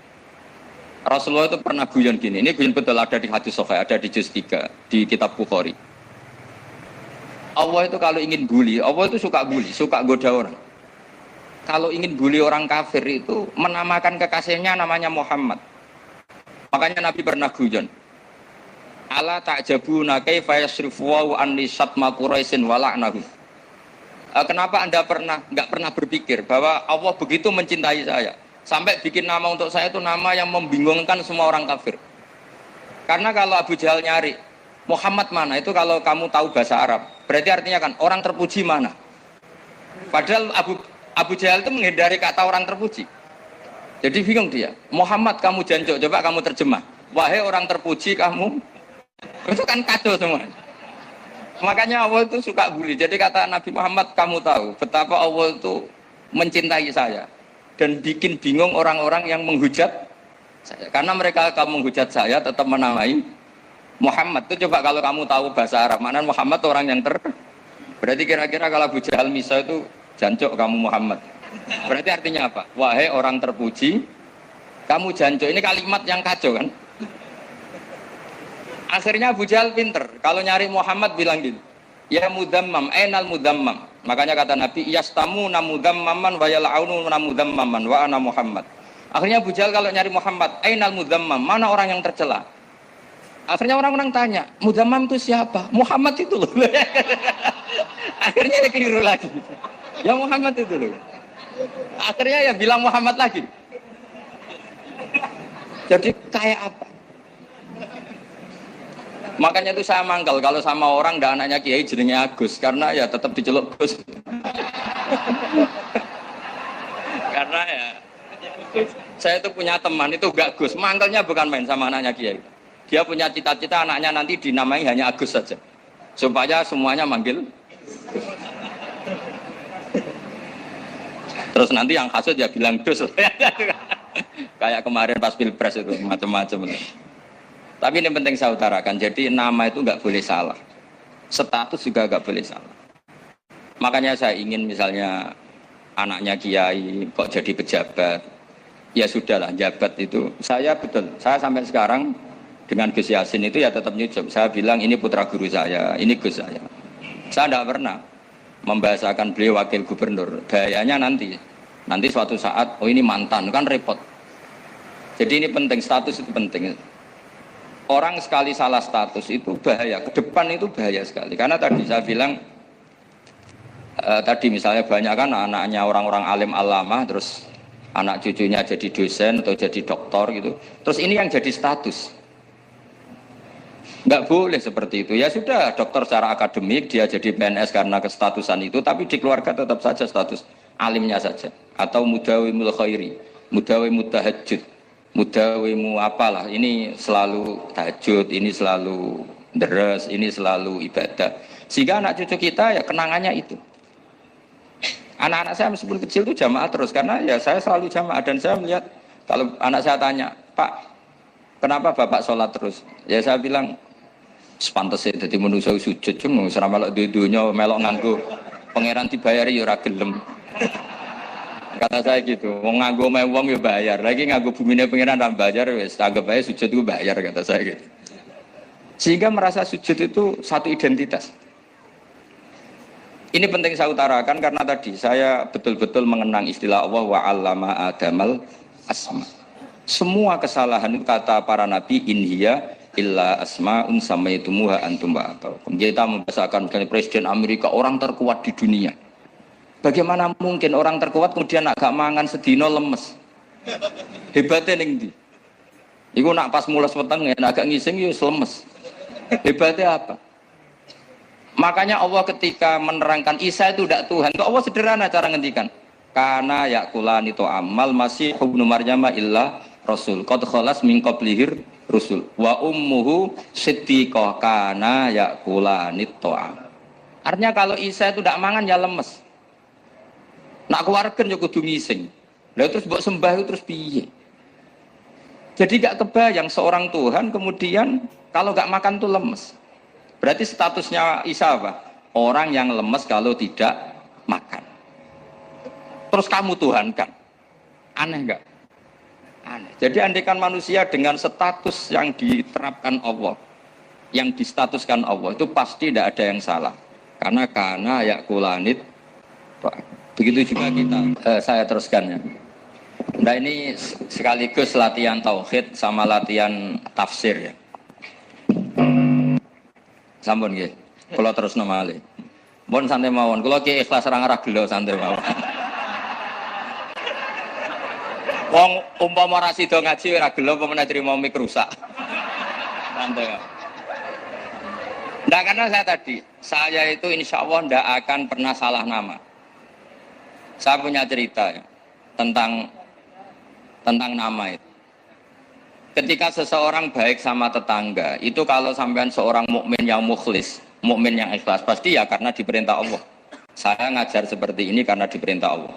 Rasulullah itu pernah guyon gini, ini guyon betul ada di hadis Sahih, ada di juz 3 di kitab Bukhari. Allah itu kalau ingin bully, Allah itu suka bully, suka goda orang. Kalau ingin bully orang kafir itu menamakan kekasihnya namanya Muhammad. Makanya Nabi pernah guyon. Ala ta'jabuna kaifa yasrifu wa an lisatma Quraisyin wa la'nahu. Kenapa Anda enggak pernah berpikir bahwa Allah begitu mencintai saya sampai bikin nama untuk saya itu nama yang membingungkan semua orang kafir. Karena kalau Abu Jahal nyari Muhammad mana itu kalau kamu tahu bahasa Arab, berarti artinya kan orang terpuji mana. Padahal Abu Jahal itu menghindari kata orang terpuji. Jadi bingung dia. Muhammad kamu jancuk, coba kamu terjemah. Wahai orang terpuji kamu. Itu kan kacau semua. Makanya Allah itu suka bully. Jadi kata Nabi Muhammad, kamu tahu betapa Allah itu mencintai saya dan bikin bingung orang-orang yang menghujat saya. Karena mereka kalau menghujat saya tetap menamai Muhammad. Itu coba kalau kamu tahu bahasa Arab, mana Muhammad orang yang berarti kira-kira kalau Abu Jahal Misa itu jancuk kamu Muhammad. Berarti artinya apa? Wahai orang terpuji, kamu jancuk. Ini kalimat yang kacau kan? Akhirnya Abu Jahal pinter. Kalau nyari Muhammad bilang gitu. Ya mudammam, ainal mudammam. Makanya kata Nabi, yastamuna mudammaman wa yal'aununa mudammaman wa ana Muhammad. Akhirnya Abu Jahal kalau nyari Muhammad, ainal mudammam, mana orang yang tercela? Akhirnya orang-orang tanya, mudammam itu siapa? Muhammad itu loh. Akhirnya dia keliru lagi. Ya Muhammad itu loh. Akhirnya ya bilang Muhammad lagi. Jadi kayak apa? Makanya itu saya mangkal kalau sama orang dan anaknya Kiai jenenge Agus karena ya tetap diceluk Gus. Karena ya saya itu punya teman itu gak Gus, mangkalnya bukan main sama anaknya Kiai. Dia punya cita-cita anaknya nanti dinamai hanya Agus saja. Supaya semuanya manggil Gus. Terus nanti yang hasut ya bilang Gus. Kayak kemarin pas Pilpres itu macam-macam. Tapi ini penting saya utarakan, jadi nama itu nggak boleh salah, status juga nggak boleh salah. Makanya saya ingin misalnya anaknya Kiai kok jadi pejabat, ya sudahlah jabat itu. Saya betul, saya sampai sekarang dengan Gus Yasin itu ya tetap nyucup. Saya bilang ini putra guru saya, ini Gus saya. Saya tidak pernah membahasakan beliau wakil gubernur. Bahayanya nanti suatu saat, oh ini mantan, kan repot. Jadi ini penting, status itu penting. Orang sekali salah status itu bahaya, ke depan itu bahaya sekali. Karena tadi saya bilang, tadi misalnya banyak kan anaknya orang-orang alim alamah, terus anak cucunya jadi dosen atau jadi doktor gitu. Terus ini yang jadi status. Nggak boleh seperti itu. Ya sudah, dokter secara akademik, dia jadi PNS karena kestatusan itu, tapi di keluarga tetap saja status alimnya saja. Atau mudawimul khairi, mudawimul tahajud. Mudawimu apalah, ini selalu tahajud, ini selalu deres, ini selalu ibadah. Sehingga anak cucu kita ya kenangannya itu. Anak-anak saya meskipun kecil itu jamaah terus, karena ya saya selalu jamaah. Dan saya melihat, kalau anak saya tanya, Pak, kenapa Bapak sholat terus? Ya saya bilang, sepantasnya jadi manusia sujud, cuma selama melok dunia, melok nganggu, pangeran dibayari ya ora gelem. Kata saya gitu, mau nganggo mewong ya bayar, lagi nganggo bumine pengiran dan bayar, wes anggap aja sujud itu bayar, kata saya gitu. Sehingga merasa sujud itu satu identitas. Ini penting saya utarakan karena tadi saya betul-betul mengenang istilah Allah wa 'allama Adamal asma. Semua kesalahan itu kata para nabi inhiya illa asma'un samaitumuha antum ba'ataukum. Kita membahasakan misalnya Presiden Amerika orang terkuat di dunia. Bagaimana mungkin orang terkuat kemudian agak mangan sedino lemes? Hebatnya ning ndi? Iku nak pas mules weteng agak ngising yo lemes. Hebatnya apa? Makanya Allah ketika menerangkan Isa itu tidak Tuhan, itu Allah sederhana cara ngendikan. Karena yakulani to amal masih ibnu Maryam illa rasul. Qad khalas min qablihir rusul. Wa ummuhu siddiqah kana yakulani to. Artinya kalau Isa itu tidak mangan ya lemes. Nak keluarkan yo kudu ngising. Lah terus mbok sembah itu terus piye? Jadi gak kebayang seorang Tuhan kemudian kalau gak makan tuh lemes. Berarti statusnya Isa apa? Orang yang lemes kalau tidak makan. Terus kamu Tuhan kan? Aneh gak? Aneh. Jadi andaikan manusia dengan status yang diterapkan Allah, yang distatuskan Allah, itu pasti tidak ada yang salah. Karena ya kulanit. Begitu juga kita. Saya teruskan ya. Nah ini sekaligus latihan tauhid sama latihan tafsir ya. Sampun nggih. Kula terusno malih. Mun santai mawon. Kula ki ikhlas ra ngarah gelo santai mawon. Wong umpama ra sida ngaji ora gelo apa meneh trimo mik rusak. Santai. Nah karena saya itu insya Allah tidak akan pernah salah nama. Saya punya cerita ya, tentang nama itu. Ketika seseorang baik sama tetangga, itu kalau sampean seorang mukmin yang mukhlis, mukmin yang ikhlas, pasti ya karena diperintah Allah. Saya ngajar seperti ini karena diperintah Allah.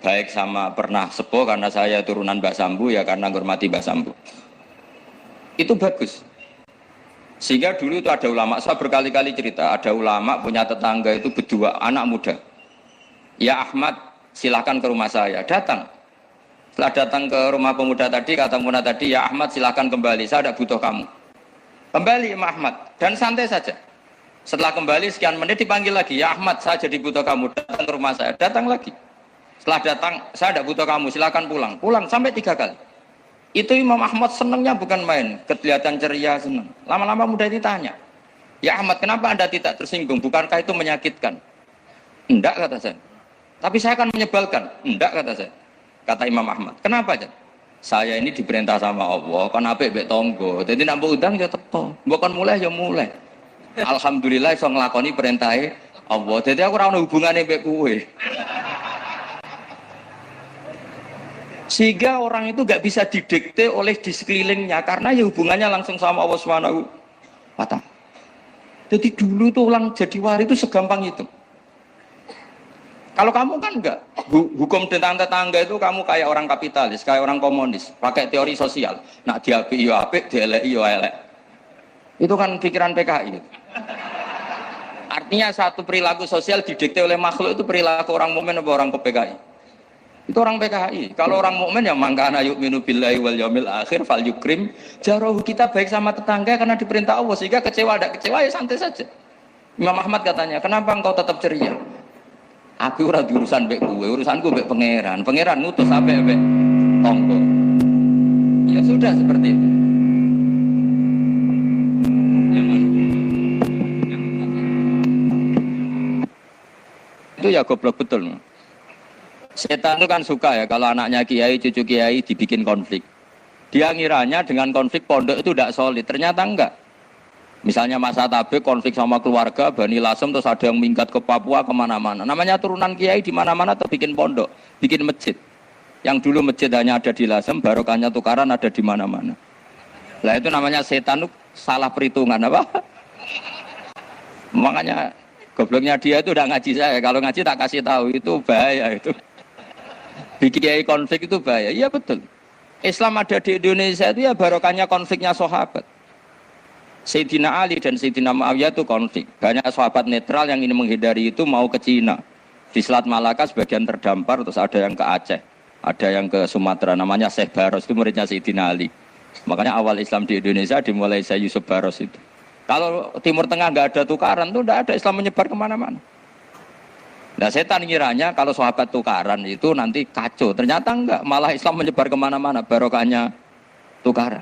Baik sama pernah sepuh karena saya turunan Mbah Sambu ya karena menghormati Mbah Sambu. Itu bagus. Sehingga dulu itu ada ulama, saya berkali-kali cerita, ada ulama punya tetangga itu berdua anak muda. Ya Ahmad, silahkan ke rumah saya. Datang. Setelah datang ke rumah pemuda tadi, kata pemuda tadi, ya Ahmad silahkan kembali, saya tidak butuh kamu. Kembali Imam Ahmad, dan santai saja. Setelah kembali sekian menit dipanggil lagi, ya Ahmad saya jadi butuh kamu, datang ke rumah saya. Datang lagi. Setelah datang, saya tidak butuh kamu, silahkan pulang. Pulang sampai 3 kali. Itu Imam Ahmad senangnya bukan main, kelihatan ceria senang. Lama-lama muda itu tanya, ya Ahmad kenapa Anda tidak tersinggung, bukankah itu menyakitkan? Enggak kata saya. Tapi saya akan menyebalkan. Enggak kata saya. Kata Imam Ahmad. Kenapa aja? Saya ini diperintah sama Allah, kan apik mbek tangga. Dadi nek mbok udang ya teko. Mbok kon mulai ya mulai. Alhamdulillah iso nglakoni perintahe Allah. Dadi aku ora ono hubungane mbek kowe. Sehingga orang itu gak bisa didikte oleh di sekelilingnya karena ya hubungannya langsung sama Allah Subhanahu wa Ta'ala. Jadi dulu tuh orang jadi wali itu segampang itu. Kalau kamu kan enggak, hukum tentang tetangga itu kamu kayak orang kapitalis, kayak orang komunis, pakai teori sosial. Nak diapik yo apik, dieleki yo elek. Itu kan pikiran PKI. Artinya satu perilaku sosial didikte oleh makhluk itu perilaku orang mukmin atau orang PKI. Itu orang PKI. Kalau orang mukmin yang mangkana yu'minu billahi wal yaumil akhir fal yukrim jarahu. Kita baik sama tetangga karena diperintah Allah, sehingga kecewa ada kecewa ya santai saja. Imam Ahmad katanya, kenapa engkau tetap ceria? Aku ora diurusan mbek kowe, urusanku mbek pangeran. Pangeran ngutus sampe mbek tangga. Ya sudah seperti itu. Itu ya goblok betul. Setan itu kan suka ya kalau anaknya kiai, cucu kiai dibikin konflik. Dia ngiranya dengan konflik pondok itu tidak solid, ternyata enggak. Misalnya masa tabik konflik sama keluarga, Bani Lasem terus ada yang minggat ke Papua kemana-mana. Namanya turunan kiai di mana-mana tuh bikin pondok, bikin masjid. Yang dulu masjid hanya ada di Lasem, barokahnya tukaran ada di mana-mana. Lah itu namanya setan itu salah perhitungan apa? Makanya gobloknya dia itu udah ngaji saya. Kalau ngaji tak kasih tahu itu bahaya itu. Bikin kiai konflik itu bahaya. Iya betul. Islam ada di Indonesia itu ya barokahnya konfliknya sahabat. Sayyidina Ali dan Sayyidina Muawiyah itu konflik. Banyak sahabat netral yang ingin menghindari itu mau ke Cina. Di Selat Malaka sebagian terdampar, terus ada yang ke Aceh, ada yang ke Sumatera. Namanya Syekh Baros, itu muridnya Sayyidina Ali. Makanya awal Islam di Indonesia dimulai Syekh Yusuf Baros itu. Kalau Timur Tengah nggak ada tukaran, itu tidak ada Islam menyebar kemana-mana. Nah setan ngiranya kalau sahabat tukaran itu nanti kacau. Ternyata enggak, malah Islam menyebar kemana-mana, barokahnya tukaran.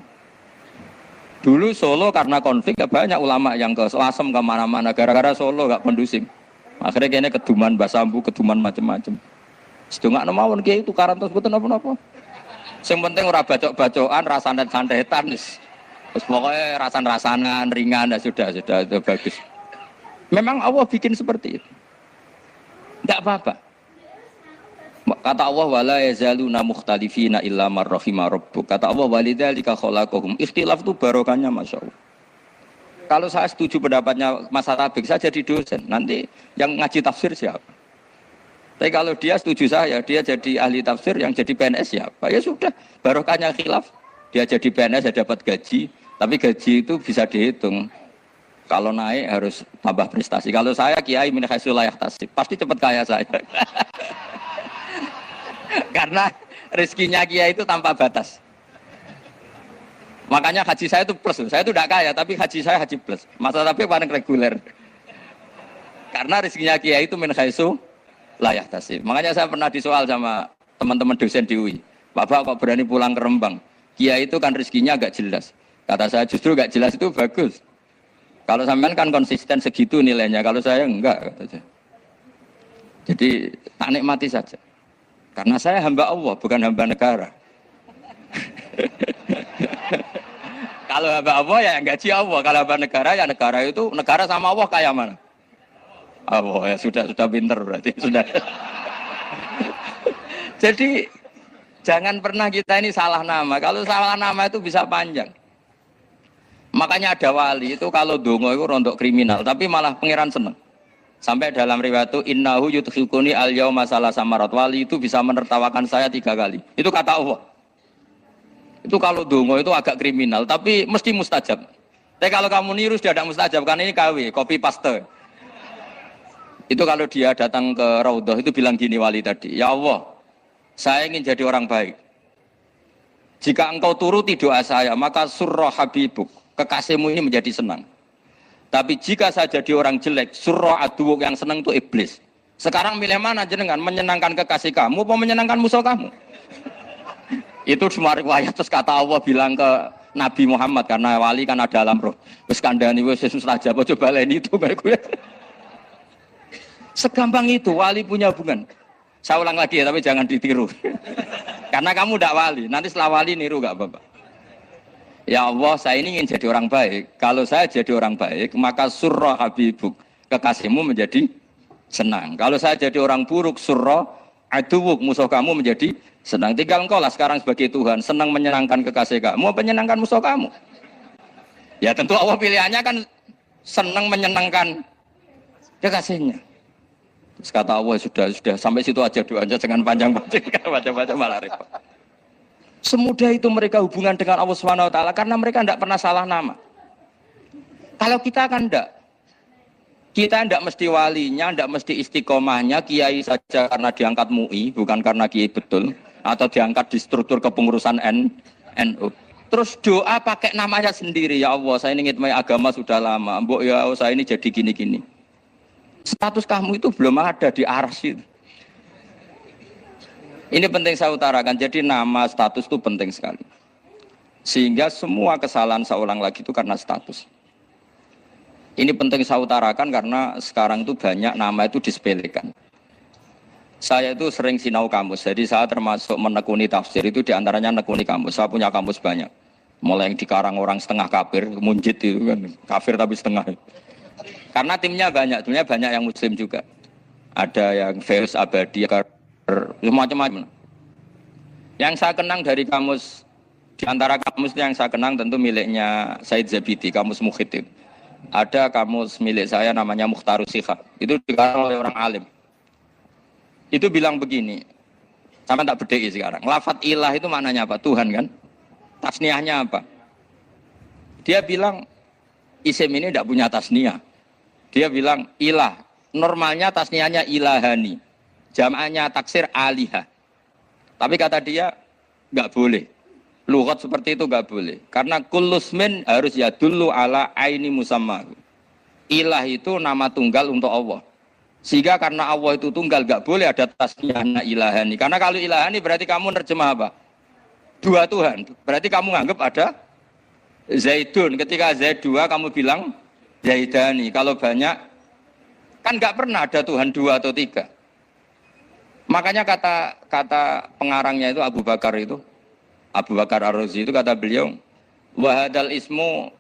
Dulu Solo karena konflik banyak ulama yang ke Lasem kemana-mana gara-gara Solo gak kondusif. Akhirnya kayaknya keduman basambu, keduman macam-macam. Sedungak nomawon kiai tukaran terus betul apa-apa. Yang penting ora bacok-bacokan, rasanan-santetan. Terus pokoknya rasan-rasanan, ringan, sudah itu bagus. Memang Allah bikin seperti itu. Tidak apa-apa. Kata Allah wala yazaluna mukhtalifina illa man rahima rabbuk. Kata Allah walidzalika khalaqahum. Ikhtilaf itu barokahnya Masya Allah. Kalau saya setuju pendapatnya Mas Atabik, saya jadi dosen. Nanti yang ngaji tafsir siapa? Tapi kalau dia setuju saya, dia jadi ahli tafsir yang jadi PNS ya, ya sudah, barokahnya khilaf. Dia jadi PNS, dia dapat gaji, tapi gaji itu bisa dihitung. Kalau naik harus tambah prestasi. Kalau saya kiai min haitsu la yahtasib, pasti cepat kaya saya. Karena rezekinya kiai itu tanpa batas. Makanya haji saya itu plus. Saya itu tidak kaya, tapi haji saya haji plus. Masa tapi paling reguler. Karena rezekinya kiai itu min haitsu la yahtasib. Makanya saya pernah disoal sama teman-teman dosen di UI. Bapak kok berani pulang ke Rembang? Kiai itu kan rezekinya agak jelas. Kata saya justru agak jelas itu bagus. Kalau sampean kan konsisten segitu nilainya. Kalau saya enggak. Kata saya. Jadi tak nikmati saja. Karena saya hamba Allah, bukan hamba negara. Kalau hamba Allah ya gaji Allah. Kalau hamba negara ya negara itu, negara sama Allah kayak mana? Allah ya sudah pinter berarti sudah. Jadi jangan pernah kita ini salah nama. Kalau salah nama itu bisa panjang. Makanya ada wali itu kalau dongo itu rontok kriminal, tapi malah pangeran seneng. Sampai dalam riwayat itu innahu yudkhiluni al-yauma salasa marat. Wali itu bisa menertawakan saya 3 kali. Itu kata Allah. Itu kalau dongo itu agak kriminal, tapi mesti mustajab. Tapi kalau kamu niru sudah ada mustajab, kan ini KW, copy paste. Itu kalau dia datang ke Raudhah itu bilang gini wali tadi, ya Allah, saya ingin jadi orang baik. Jika engkau turuti doa saya, maka surra habibuk, kekasihmu ini menjadi senang. Tapi jika saya jadi orang jelek, surra aduwuk, yang senang itu iblis. Sekarang milih mana jenengan? Menyenangkan kekasih kamu atau menyenangkan musuh kamu? Itu semua riwayat. Terus kata Allah bilang ke Nabi Muhammad, karena wali kan ada alam roh. Wis kandhani wis mustajab, coba lain itu kayak gue. Segampang itu wali punya hubungan. Saya ulang lagi ya, tapi jangan ditiru. Karena kamu tidak wali, nanti setelah wali niru gak apa-apa. Ya Allah, saya ini ingin jadi orang baik. Kalau saya jadi orang baik, maka surra habibuk, kekasihmu menjadi senang. Kalau saya jadi orang buruk, surra aduwuk, musuh kamu menjadi senang. Tinggal engkau lah sekarang sebagai Tuhan, senang menyenangkan kekasih kamu, menyenangkan musuh kamu. Ya tentu Allah pilihannya kan senang menyenangkan kekasihnya. Terus kata Allah sudah sampai situ aja doanya, jangan panjang-panjang, baca-baca malah repot. Semudah itu mereka hubungan dengan Allah Subhanahu wa taala karena mereka tidak pernah salah nama. Kalau kita kan tidak. Kita tidak mesti walinya, tidak mesti istiqomahnya, kiai saja karena diangkat MUI, bukan karena kiai betul, atau diangkat di struktur kepengurusan NU. Terus doa pakai namanya sendiri, ya Allah, saya ini ngitmai agama sudah lama, mbok ya saya ini jadi gini-gini. Status kamu itu belum ada di arsy. Ini penting saya utarakan, jadi nama status itu penting sekali. Sehingga semua kesalahan saya ulang lagi itu karena status. Ini penting saya utarakan karena sekarang itu banyak nama itu disepelekan. Saya itu sering sinau kamus, jadi saya termasuk menekuni tafsir itu diantaranya menekuni kamus. Saya punya kamus banyak, mulai yang dikarang orang setengah kafir, munjid itu kan, kafir tapi setengah. Karena timnya banyak yang muslim juga. Ada yang Feus Abadi, macam-macam. Yang saya kenang dari kamus, di antara kamus yang saya kenang tentu miliknya Said Zabidi, kamus Mukhid. Ada kamus milik saya namanya Mukhtarus Sikhah. Itu dikarang oleh orang alim. Itu bilang begini, sampai tak bedai sekarang. Lafat ilah itu maknanya apa? Tuhan kan? Tasniahnya apa? Dia bilang isim ini tidak punya tasniah. Dia bilang ilah. Normalnya tasniahnya ilahani. Jam'anya taksir alihah. Tapi kata dia nggak boleh. Lughat seperti itu nggak boleh. Karena kullusmin harus yadullu ala aini musamma. Ilah itu nama tunggal untuk Allah. Sehingga karena Allah itu tunggal nggak boleh ada tasniahnya ilahani. Karena kalau ilahani berarti kamu nerjemah apa? Dua Tuhan. Berarti kamu nganggap ada Zaidun. Ketika Zaid dua kamu bilang Zaidani. Kalau banyak kan nggak pernah ada Tuhan dua atau tiga. Makanya kata pengarangnya itu Abu Bakar Ar-Razi itu kata beliau, wahadal ismu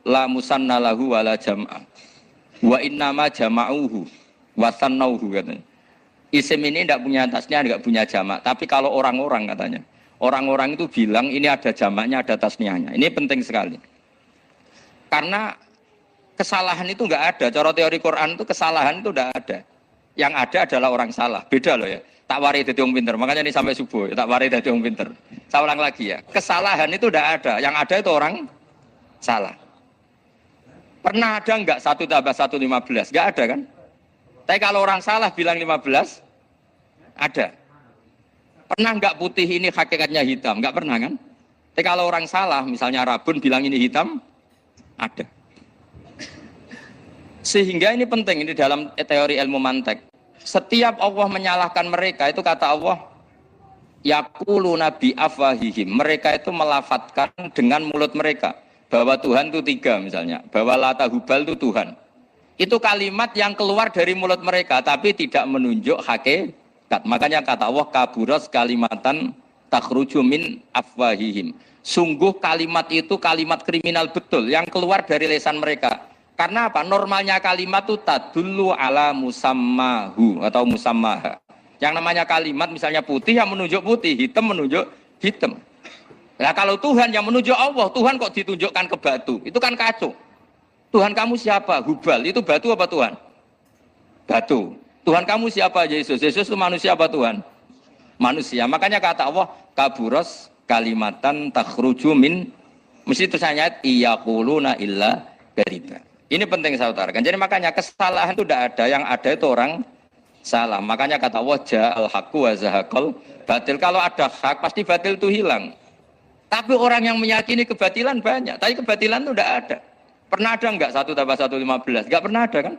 la musanna lahu wala jam'a wa innama jama'uhu wa sannauhu katanya. Isim ini tidak punya tasnya, tidak punya jamak. Tapi kalau orang-orang katanya, orang-orang itu bilang ini ada jamaknya, ada tasniahnya. Ini penting sekali. Karena kesalahan itu enggak ada. Cara teori Quran itu kesalahan itu enggak ada. Yang ada adalah orang salah. Beda loh ya. Tak warai dadi wong pinter. Makanya ini sampai subuh, tak warai dadi wong pinter. Saya ulang lagi ya. Kesalahan itu tidak ada. Yang ada itu orang salah. Pernah ada enggak 1 tambah 1 15? Enggak ada kan? Tapi kalau orang salah bilang 15, ada. Pernah enggak putih ini hakikatnya hitam? Enggak pernah kan? Tapi kalau orang salah, misalnya Rabun bilang ini hitam, ada. Sehingga ini penting, ini dalam teori ilmu mantek. Setiap Allah menyalahkan mereka, itu kata Allah, yaquluna bi afwahihim. Mereka itu melafatkan dengan mulut mereka bahwa Tuhan itu 3 misalnya, bahwa Lata Hubal itu Tuhan. Itu kalimat yang keluar dari mulut mereka tapi tidak menunjuk hakikat. Makanya kata Allah, kaburas kalimatan takhruju min afwahihim. Sungguh kalimat itu kalimat kriminal betul yang keluar dari lisan mereka. Karena apa? Normalnya kalimat itu tadullu ala musammahu atau musammaha. Yang namanya kalimat misalnya putih yang menunjuk putih, hitam menunjuk hitam. Nah kalau Tuhan yang menunjuk Allah, Tuhan kok ditunjukkan ke batu? Itu kan kacau. Tuhan kamu siapa? Hubal. Itu batu apa Tuhan? Batu. Tuhan kamu siapa? Yesus. Yesus itu manusia apa Tuhan? Manusia. Makanya kata Allah, kaburos kalimatan takhruju min, mesti tulisannya iyaquluna illa kadiba. Ini penting saya utarakan. Jadi makanya kesalahan itu tidak ada, yang ada itu orang salah. Makanya kata Allah, ja'al haqqu wa zahaqal batil. Kalau ada hak pasti batil itu hilang. Tapi orang yang meyakini kebatilan banyak, tapi kebatilan itu tidak ada. Pernah ada enggak 1 tambah 1 15? Enggak pernah ada kan?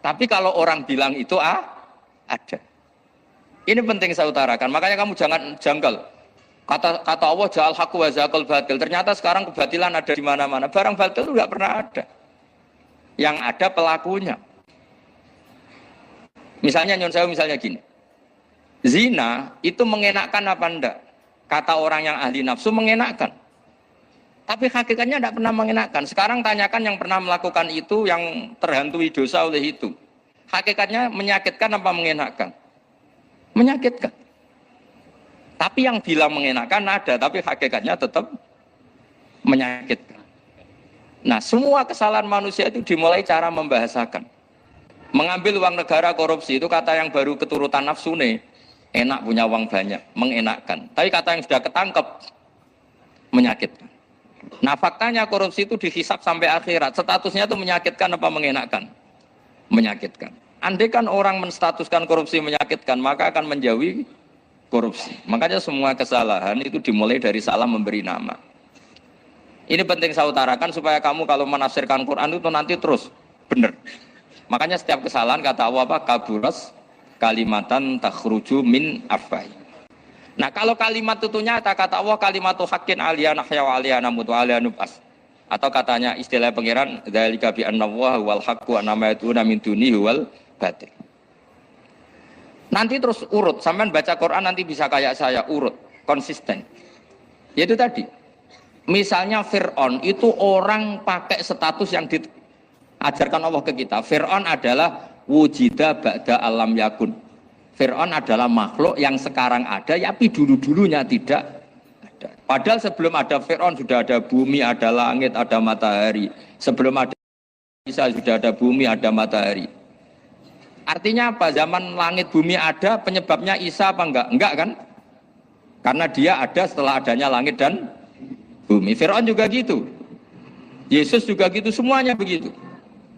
Tapi kalau orang bilang itu ada. Ini penting saya utarakan. Makanya kamu jangan janggal. Kata Allah, ja'al haqqu wa zahaqal batil. Ternyata sekarang kebatilan ada di mana-mana. Barang batil itu enggak pernah ada. Yang ada pelakunya. Misalnya nyon saya misalnya gini. Zina itu mengenakkan apa enggak? Kata orang yang ahli nafsu mengenakkan. Tapi hakikatnya tidak pernah mengenakkan. Sekarang tanyakan yang pernah melakukan itu, yang terhantui dosa oleh itu. Hakikatnya menyakitkan apa mengenakkan? Menyakitkan. Tapi yang bilang mengenakkan ada, tapi hakikatnya tetap menyakitkan. Nah, semua kesalahan manusia itu dimulai cara membahasakan. Mengambil uang negara korupsi itu kata yang baru keturutan nafsu nih. Enak punya uang banyak, mengenakkan. Tapi kata yang sudah ketangkep, menyakitkan. Nah faktanya korupsi itu dihisap sampai akhirat. Statusnya itu menyakitkan apa mengenakkan? Menyakitkan. Andai kan orang menstatuskan korupsi menyakitkan, maka akan menjauhi korupsi. Makanya semua kesalahan itu dimulai dari salah memberi nama. Ini penting saya utarakan supaya kamu kalau menafsirkan Quran itu nanti terus benar. Makanya setiap kesalahan kata Allah apa? Kaburas kalimatan takhruju min afwai. Nah kalau kalimat itu nyata kata Allah kalimatu haqqin aliyana nahya wa aliyana mutu aliyana nubas. Atau katanya istilah pangeran dzalika bi annallaha wal haqqu wa nama yatuna min dunihi wal batil. Nanti terus urut, sampean baca Quran nanti bisa kayak saya urut, konsisten. Yaitu tadi. Misalnya Fir'aun itu orang pakai status yang diajarkan Allah ke kita. Fir'aun adalah wujida ba'da alam yakun. Fir'aun adalah makhluk yang sekarang ada, tapi dulu-dulunya tidak ada. Padahal sebelum ada Fir'aun sudah ada bumi, ada langit, ada matahari. Sebelum ada Isa sudah ada bumi, ada matahari. Artinya apa? Zaman langit bumi ada, penyebabnya Isa apa enggak? Enggak kan? Karena dia ada setelah adanya langit dan bumi. Fir'aun juga gitu. Yesus juga gitu, semuanya begitu.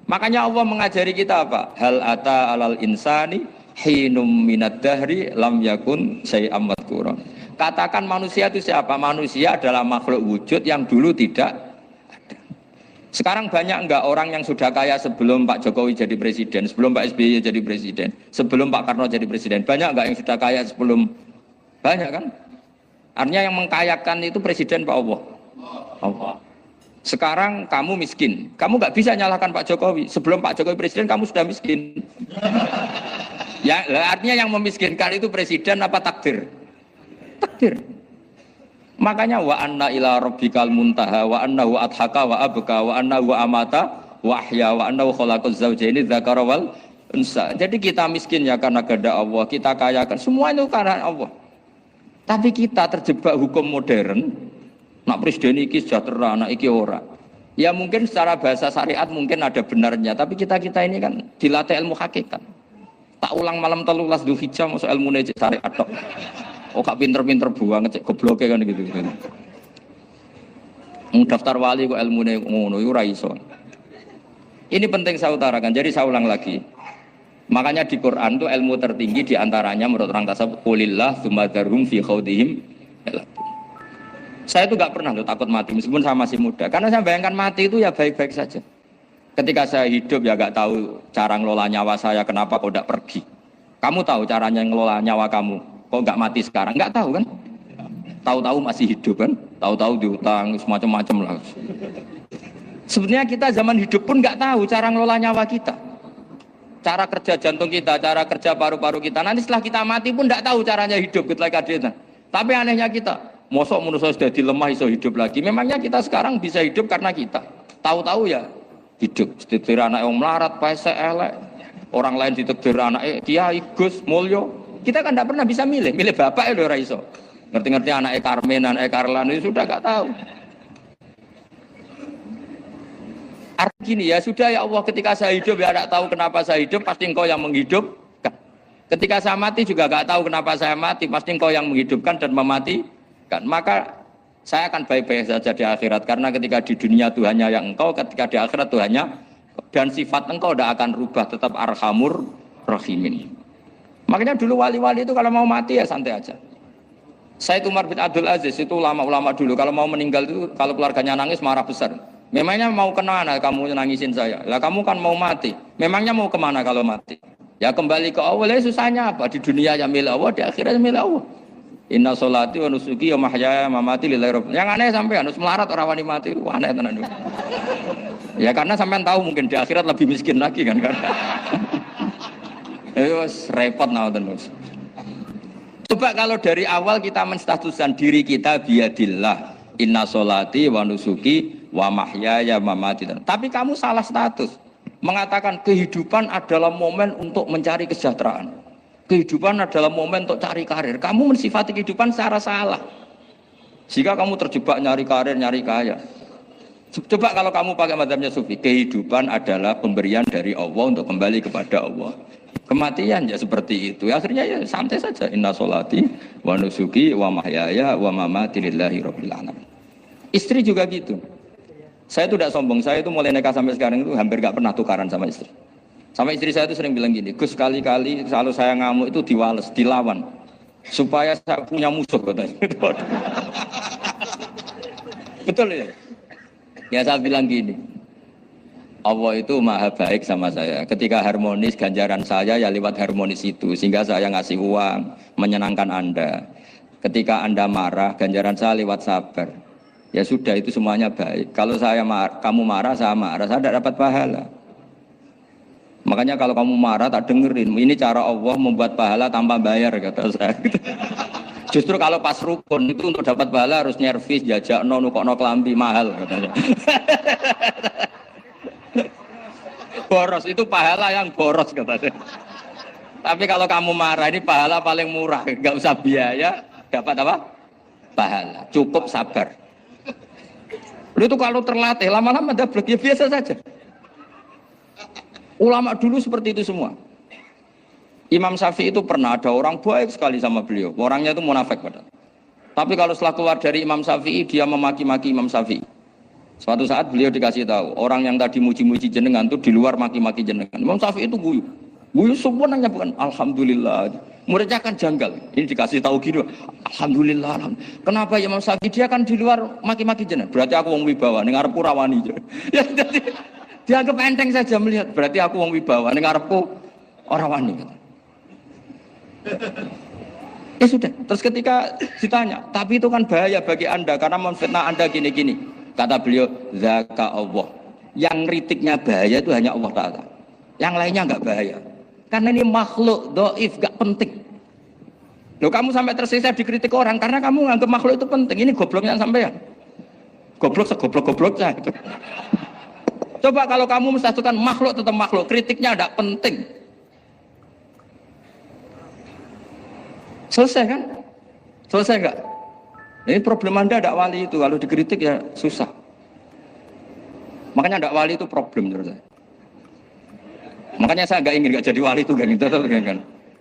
Makanya Allah mengajari kita apa? Hal ata alal insani hinum minad dahri lam yakun syai'am madhkura. Katakan manusia itu siapa? Manusia adalah makhluk wujud yang dulu tidak ada. Sekarang banyak enggak orang yang sudah kaya sebelum Pak Jokowi jadi presiden, sebelum Pak SBY jadi presiden, sebelum Pak Karno jadi presiden? Banyak enggak yang sudah kaya sebelum? Banyak kan? Artinya yang mengkayakan itu presiden Pak Allah. Allah. Sekarang kamu miskin, kamu nggak bisa nyalahkan Pak Jokowi. Sebelum Pak Jokowi presiden, kamu sudah miskin. Ya, artinya yang memiskinkan itu presiden apa takdir? Takdir. Makanya wa anna ila rabbikal muntaha wa annahu adhaka wa abka wa annahu amata wa ahya wa annahu khalaqaz zawjaini dzakara wal unsa. Jadi kita miskin ya karena kehendak Allah, kita kaya kan semua itu karena Allah. Tapi kita terjebak hukum modern. Nak presiden iki sejahtera, nak iki ora. Ya mungkin secara bahasa syariat mungkin ada benarnya, tapi kita ini kan dilatih ilmu hakikat. Tak ulang malam 13 Dzulhijjah masuk ilmune cek syariat tok. Oh gak pinter-pinter banget cek gobloke kan gitu. Daftar wali kok ilmune ngono iku ora iso. Ini penting saya utarakan. Jadi saya ulang lagi. Makanya di Quran itu ilmu tertinggi diantaranya menurut orang tasawuf qulillah tsumma dzarhum fi khaudihim. Saya itu gak pernah takut mati meskipun saya masih muda. Karena saya bayangkan mati itu ya baik-baik saja. Ketika saya hidup ya gak tahu cara ngelola nyawa saya, kenapa kok gak pergi. Kamu tahu caranya ngelola nyawa kamu, kok gak mati sekarang? Gak tahu kan? Tahu-tahu masih hidup kan? Tahu-tahu diutang, semacam-macam lah. Sebenarnya kita zaman hidup pun gak tahu cara ngelola nyawa kita. Cara kerja jantung kita, cara kerja paru-paru kita. Nanti setelah kita mati pun gak tahu caranya hidup ketika dia. Tapi anehnya kita, mosok manusia sudah dilemah iso hidup lagi. Memangnya kita sekarang bisa hidup karena kita. Tahu-tahu ya hidup, ditekdir anak yang melarat, paese elek, orang lain ditekdir anak Kiai, Gus, Mulyo. Kita kan tidak pernah bisa milih bapak ya ora iso. Ngerti-ngerti anak Karmen, anak Karlan itu sudah gak tahu. Artinya gini ya sudah ya Allah, ketika saya hidup ya tidak tahu kenapa saya hidup, pasti Engkau yang menghidupkan. Ketika saya mati juga gak tahu kenapa saya mati, pasti Engkau yang menghidupkan dan mematikan. Maka saya akan baik-baik saja di akhirat karena ketika di dunia Tuhannya yang Engkau, ketika di akhirat Tuhannya, dan sifat Engkau tidak akan rubah, tetap arhamur rahimin. Makanya dulu wali-wali itu kalau mau mati ya santai aja. Said Umar bin Abdul Aziz itu ulama-ulama dulu kalau mau meninggal itu kalau keluarganya nangis marah besar. Memangnya mau kemana kamu nangisin saya? Lah kamu kan mau mati. Memangnya mau kemana kalau mati? Ya kembali ke Allah. Susahnya apa? Di dunia ya milik Allah, di akhirat milik Allah. Inna sholati wa nusuki wa mahyaya wa mamati lillahi rabbil. Yang aneh sampai harus melarat orang wani mati, aneh tenan. Ya karena sampean tahu mungkin di akhirat lebih miskin lagi kan. Wes repot naoten Mas. Coba kalau dari awal kita menstatuskan diri kita biadillah, inna sholati wa nusuki wa mahyaya wa mamati. Tapi kamu salah status. Mengatakan kehidupan adalah momen untuk mencari kesejahteraan. Kehidupan adalah momen untuk cari karir. Kamu mensifati kehidupan secara salah. Jika kamu terjebak nyari karir, nyari kaya. Coba kalau kamu pakai mazhabnya Sufi, kehidupan adalah pemberian dari Allah untuk kembali kepada Allah. Kematian ya seperti itu. Akhirnya ya santai saja. Inna sholati wa nusuki wa mahyaya wa mamati lillahi rabbil alamin. Istri juga gitu. Saya itu tidak sombong. Saya itu mulai nikah sampai sekarang itu hampir gak pernah tukaran sama istri. Sama istri saya itu sering bilang gini, Gus kali-kali kalau saya ngamuk itu diwales, dilawan. Supaya saya punya musuh katanya. Betul ya? Ya saya bilang gini, Allah itu maha baik sama saya. Ketika harmonis, ganjaran saya ya lewat harmonis itu. Sehingga saya ngasih uang, menyenangkan Anda. Ketika Anda marah, ganjaran saya lewat sabar. Ya sudah itu semuanya baik. Kalau kamu marah, saya tidak dapat pahala. Makanya kalau kamu marah tak dengerin. Ini cara Allah membuat pahala tanpa bayar kata saya. Justru kalau pas rukun itu untuk dapat pahala harus nyervis, jajak nukokno kelambi mahal katanya. Boros itu pahala yang boros katanya. Tapi kalau kamu marah ini pahala paling murah, nggak usah biaya, dapat apa? Pahala. Cukup sabar. Itu kalau terlatih lama-lama dapat ya biasa saja. Ulama dulu seperti itu semua. Imam Syafi'i itu pernah ada orang baik sekali sama beliau. Orangnya itu munafik padahal. Tapi kalau setelah keluar dari Imam Syafi'i, dia memaki-maki Imam Syafi'i. Suatu saat beliau dikasih tahu, orang yang tadi muji-muji jenengan itu di luar maki-maki jenengan. Imam Syafi'i itu guyu. Guyu semuanya bukan Alhamdulillah. Muridnya kan janggal. Ini dikasih tahu gitu. Alhamdulillah. Kenapa Imam Syafi'i? Dia kan di luar maki-maki jenengan. Berarti aku wong wibawa, ning ngarepku rawani. Ya jadi dianggap enteng saja melihat. Berarti aku wong wibawa, ning ngarepku ora wani. Ya sudah. Terus ketika ditanya, tapi itu kan bahaya bagi Anda karena memfitnah Anda gini-gini. Kata beliau, zaka Allah. Yang kritiknya bahaya itu hanya Allah Ta'ala. Yang lainnya enggak bahaya. Karena ini makhluk dhaif, enggak penting. Loh kamu sampai tersisa dikritik orang karena kamu nganggap makhluk itu penting. Ini gobloknya sampean. Goblok segoblok-gobloknya itu. Coba kalau kamu mensatukan makhluk tetap makhluk, kritiknya enggak penting. Selesai kan? Selesai enggak? Ini problem Anda tidak wali itu, kalau dikritik ya susah. Makanya tidak wali itu problem menurut saya. Makanya saya nggak ingin nggak jadi wali itu kan, kan.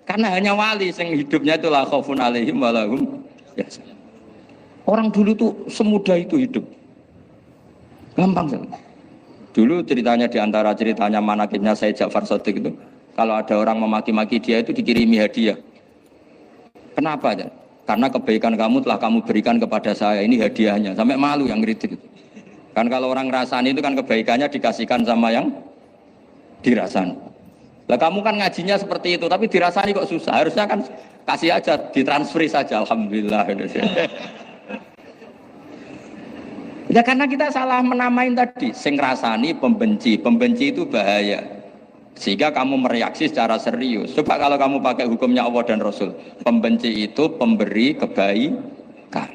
Karena hanya wali yang hidupnya itu la khaufun alaihim wa lahum yahzanun. Orang dulu tuh semudah itu hidup. Gampang sekali. Dulu ceritanya di antara ceritanya manakibnya Said Ja'far Shadiq itu, kalau ada orang memaki-maki dia itu dikirimi hadiah. Kenapa ya? Karena kebaikan kamu telah kamu berikan kepada saya, ini hadiahnya. Sampai malu yang ngeritik itu. Kan kalau orang ngerasani itu kan kebaikannya dikasihkan sama yang dirasani. Lah kamu kan ngajinya seperti itu, tapi dirasani kok susah. Harusnya kan kasih aja, ditransferi saja. Alhamdulillah. Ya karena kita salah menamain tadi, sing rasani pembenci, pembenci itu bahaya. Sehingga kamu mereaksi secara serius. Coba kalau kamu pakai hukumnya Allah dan Rasul, pembenci itu pemberi kebaikan.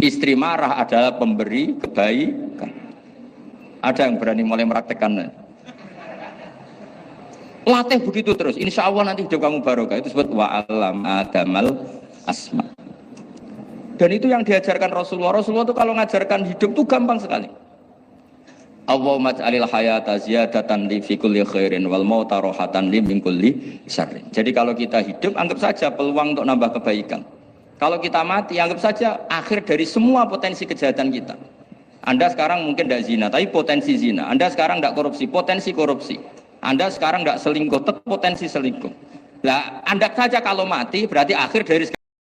Istri marah adalah pemberi kebaikan. Ada yang berani mulai mempraktekkan? Latih begitu terus, insya Allah nanti hidup kamu barokah. Itu disebut wa'alam adamal asma. Dan itu yang diajarkan Rasulullah. Rasulullah itu kalau ngajarkan hidup itu gampang sekali. Allahumma ja'alil hayata ziyadatan li fi kulli khairin wal mauta rohatan li min kulli syarrin. Jadi kalau kita hidup anggap saja peluang untuk nambah kebaikan. Kalau kita mati anggap saja akhir dari semua potensi kejahatan kita. Anda sekarang mungkin tidak zina, tapi potensi zina. Anda sekarang tidak korupsi, potensi korupsi. Anda sekarang tidak selingkuh, potensi selingkuh. Nah, Anda saja kalau mati berarti akhir dari